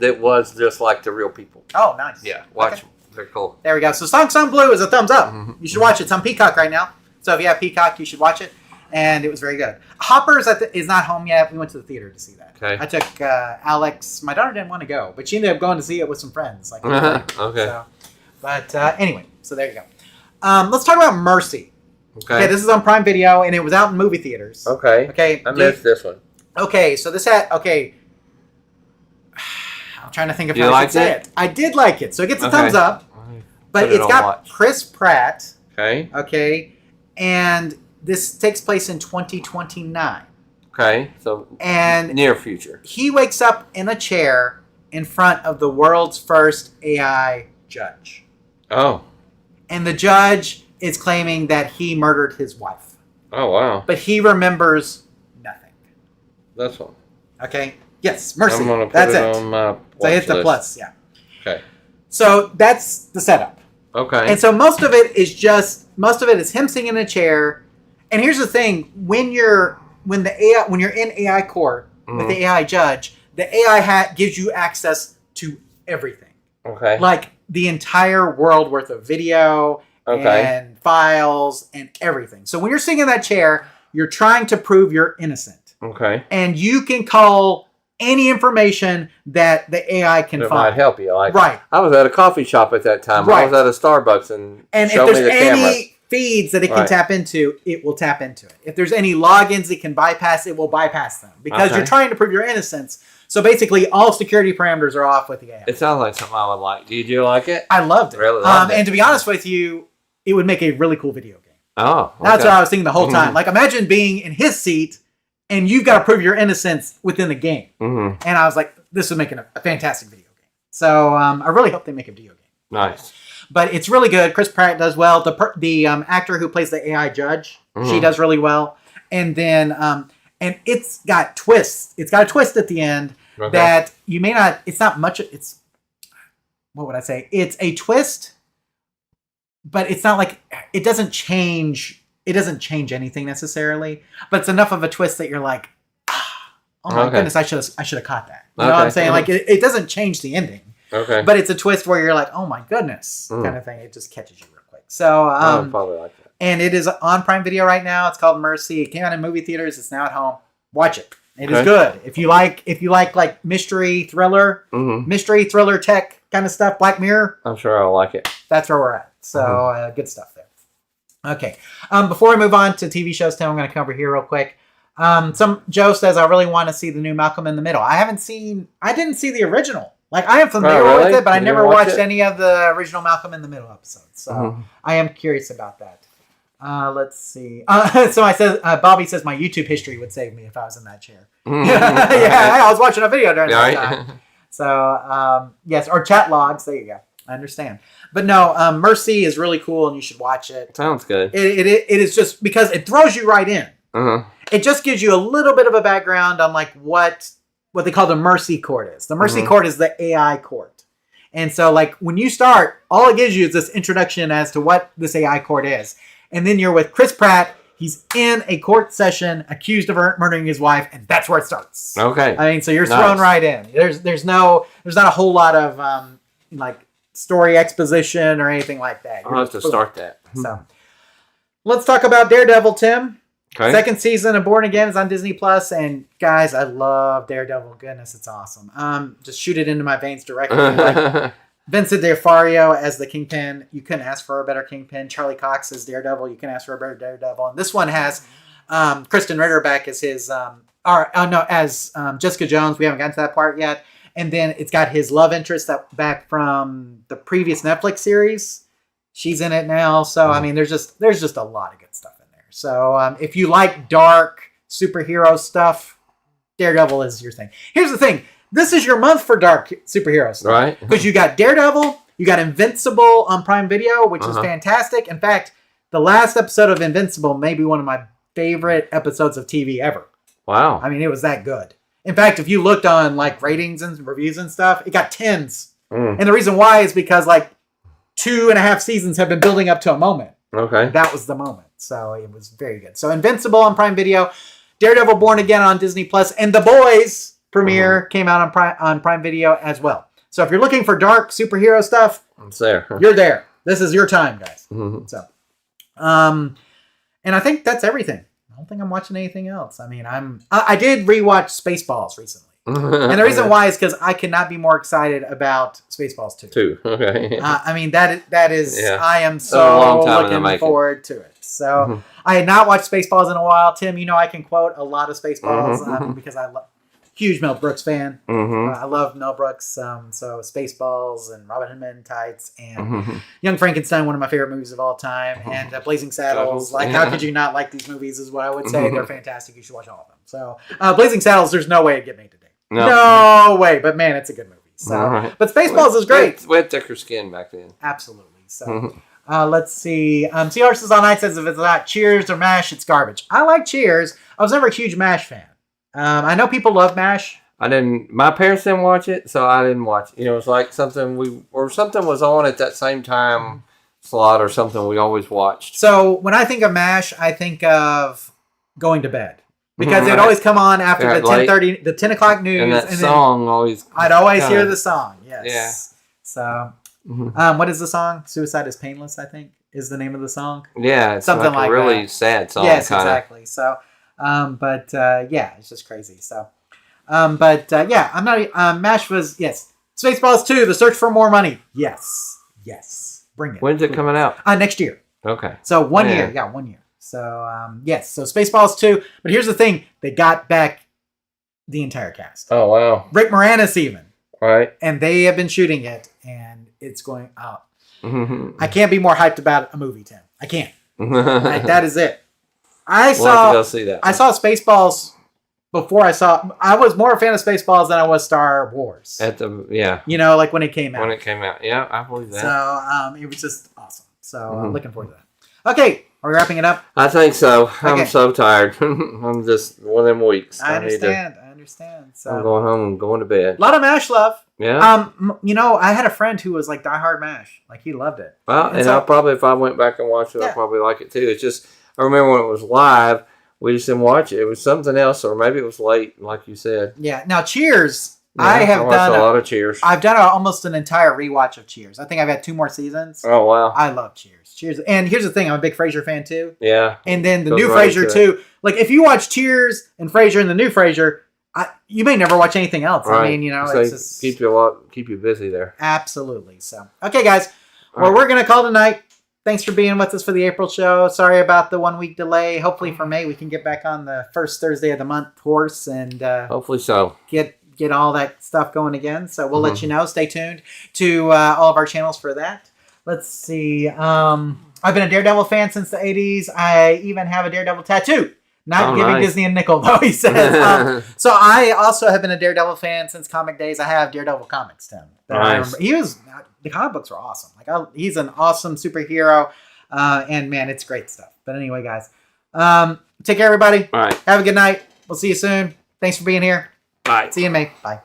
it was just like the real people. Oh, nice. Yeah, watch Okay. them. They're cool. There we go. So Song Sung Blue is a thumbs up. Mhm. You should watch it. It's on Peacock right now. So if you have Peacock, you should watch it. And it was very good. Hoppers is not home yet. We went to the theater to see that. Okay. I took Alex. My daughter didn't want to go, but she ended up going to see it with some friends. Like, Okay. So, but anyway, so there you go. Let's talk about Mercy. Okay, Okay. this is on Prime Video, and it was out in movie theaters. Okay. Okay. I missed this one. Okay, so this had trying to think of You how I liked should say it? it. I did like it. So it gets a Okay. thumbs up. But Put it it's on got watch. Chris Pratt. Okay. Okay. And this takes place in 2029. Okay. So And near future. he wakes up in a chair in front of the world's first AI judge. Oh. And the judge is claiming that he murdered his wife. Oh wow. But he remembers nothing. That's one. Okay? Yes, Mercy. I'm gonna put That's it it. on my So hit watch the list. plus, yeah. Okay. So that's the setup. Okay. And so most of it is him sitting in a chair. And here's the thing: when you're in AI court with the AI judge, the AI gives you access to everything, Okay. like the entire world worth of video and files and everything. So when you're sitting in that chair, you're trying to prove you're innocent, Okay. and you can call any information that the AI can It find. might help you. Like Right. I was at a coffee shop at that time. Right. I was at a Starbucks and And showed if me there's the cameras. any feeds that it can Right. tap into, it will tap into it. If there's any logins it can bypass, it will bypass them because Okay. you're trying to prove your innocence. So basically, all security parameters are off with the AI. It sounds like something I would like. Did you like it? I loved it. Really loved it. And to be honest with you, it would make a really cool video game. Oh. That's okay. what I was thinking the whole time. Like, imagine being in his seat and you've got to prove your innocence within the game. Mm-hmm. And I was like, this would make a fantastic video game. So I really hope they make a video game. Nice. But it's really good. Chris Pratt does well. The actor who plays the AI judge, she does really well. And then and it's got twists. It's got a twist at the end that you may not. It's not much. It's what would I say? It's a twist, but it's not like it doesn't change. It doesn't change anything necessarily. But it's enough of a twist that you're like, oh my goodness, I should have caught that. You know what I'm saying? Like it doesn't change the ending. Okay. But it's a twist where you're like, oh my goodness, kind of thing. It just catches you real quick. So, I would probably like that. and it is on Prime Video right now. It's called Mercy. It came out in movie theaters. It's now at home. Watch it. It is good. If you like mystery thriller tech kind of stuff, Black Mirror, I'm sure I'll like it. that's where we're at. So good stuff there. Okay. Before I move on to TV shows, Tim, I'm going to cover here real quick. Joe says I really want to see the new Malcolm in the Middle. I didn't see the original. Like, I am familiar with it, but I never watched any of the original Malcolm in the Middle episodes. So I am curious about that. Let's see. So I said, Bobby says my YouTube history would save me if I was in that chair. Yeah, I was watching a video during that time. So, yes, or chat logs. There you go. I understand. But no, Mercy is really cool, and you should watch it. Sounds good. It is just because it throws you right in. It just gives you a little bit of a background on like what they call the Mercy Court is. The Mercy Court is the AI court. And so like when you start, all it gives you is this introduction as to what this AI court is. And then you're with Chris Pratt. He's in a court session accused of murdering his wife, and that's where it starts. Okay. I mean, so you're thrown right in. There's not a whole lot of like story exposition or anything like that. I'll have to start that. So let's talk about Daredevil, Tim. Okay. Second season of Born Again is on Disney Plus, and guys, I love Daredevil. Goodness, it's awesome. Just shoot it into my veins directly. Like Vincent D'Onofrio as the Kingpin. You couldn't ask for a better Kingpin. Charlie Cox as Daredevil. You couldn't ask for a better Daredevil. And this one has Kristen Ritter back as his as Jessica Jones. We haven't gotten to that part yet. And then it's got his love interest back from the previous Netflix series. She's in it now. So I mean, there's just a lot of good stuff. So if you like dark superhero stuff, Daredevil is your thing. Here's the thing. This is your month for dark superhero stuff. Right. Because you got Daredevil, you got Invincible on Prime Video, which is fantastic. In fact, the last episode of Invincible may be one of my favorite episodes of TV ever. Wow. I mean, it was that good. In fact, if you looked on like ratings and reviews and stuff, it got 10s. And the reason why is because like 2.5 seasons have been building up to a moment. Okay. That was the moment. So it was very good. So Invincible on Prime Video, Daredevil Born Again on Disney Plus, and The Boys premiere came out on Prime Video as well. So if you're looking for dark superhero stuff, It's there. You're there. This is your time, guys. So, and I think that's everything. I don't think I'm watching anything else. I mean, I did rewatch Spaceballs recently. And the reason why is because I cannot be more excited about Spaceballs 2. Okay. I mean, that is, I am a so long time in the looking making. forward to it. So I had not watched Spaceballs in a while. Tim, you know I can quote a lot of Spaceballs because I Huge Mel Brooks fan. Mm-hmm. I love Mel Brooks. So Spaceballs and Robin Hood Men in Tights and Young Frankenstein, one of my favorite movies of all time, and Blazing Saddles. Like, how could you not like these movies? Is what I would say. They're fantastic. You should watch all of them. So Blazing Saddles, there's no way it'd get made today. No way. But man, it's a good movie. So, but Spaceballs is great. We had thicker skin back then. Absolutely. So. Let's see. Seahorse is all night says if it's not Cheers or MASH, it's garbage. I like Cheers. I was never a huge MASH fan. I know people love MASH. I didn't. My parents didn't watch it, so I didn't watch it. You know, it was like something was on at that same time slot or something we always watched. So when I think of MASH, I think of going to bed because it'd always come on after the 10:30, the 10 o'clock news, and that song always. I'd always hear the song. Yes. Yeah. So. What is the song? Suicide is Painless, I think, is the name of the song. Yeah, it's something like a really that. sad song. Yes, kinda. exactly. So, yeah, it's just crazy. So, yeah, I'm not. MASH was yes. Spaceballs 2: The Search for More Money. Yes, bring it. When's it coming out? Next year. Okay. So 1 year. Yeah, 1 year. So yes. So Spaceballs 2. But here's the thing: they got back the entire cast. Oh wow. Rick Moranis even. Right. And they have been shooting it, and it's going out. I can't be more hyped about a movie, Tim. I can't. Like, that is it. We'll have to go see that. I saw Spaceballs before I was more a fan of Spaceballs than I was Star Wars. You know, like when it came out. When it came out. Yeah, I believe that. So it was just awesome. So I'm looking forward to that. Okay, are we wrapping it up? I think so. I'm so tired. I'm just one of them weeks. I understand. So I'm going home and going to bed. A lot of MASH love. Yeah. You know, I had a friend who was like diehard MASH. Like, he loved it. Well, and I'll probably, if I went back and watched it, I'll probably like it too. It's just, I remember when it was live, we just didn't watch it. It was something else, or maybe it was late, like you said. Yeah. Now, Cheers. Yeah, I have done a lot of Cheers. I've done almost an entire rewatch of Cheers. I think I've had 2 more seasons. Oh, wow. I love Cheers. And here's the thing. I'm a big Frasier fan, too. Yeah. And then the new Frasier, too. Like, if you watch Cheers and Frasier and the new Frasier, you may never watch anything else. Right. I mean, you know, so it's just keep you busy there. Absolutely. So, okay, guys. Well, we're going to call tonight. Thanks for being with us for the April show. Sorry about the 1 week delay. Hopefully for May, we can get back on the first Thursday of the month course and hopefully so. Get all that stuff going again. So we'll let you know. Stay tuned to all of our channels for that. Let's see. I've been a Daredevil fan since the 80s. I even have a Daredevil tattoo. Not giving Disney a nickel, though, he says. So I also have been a Daredevil fan since comic days. I have Daredevil comics, Tim. Nice. The comic books were awesome. Like, he's an awesome superhero. And, man, it's great stuff. But anyway, guys, take care, everybody. All right. Have a good night. We'll see you soon. Thanks for being here. Bye. See you in May. Bye.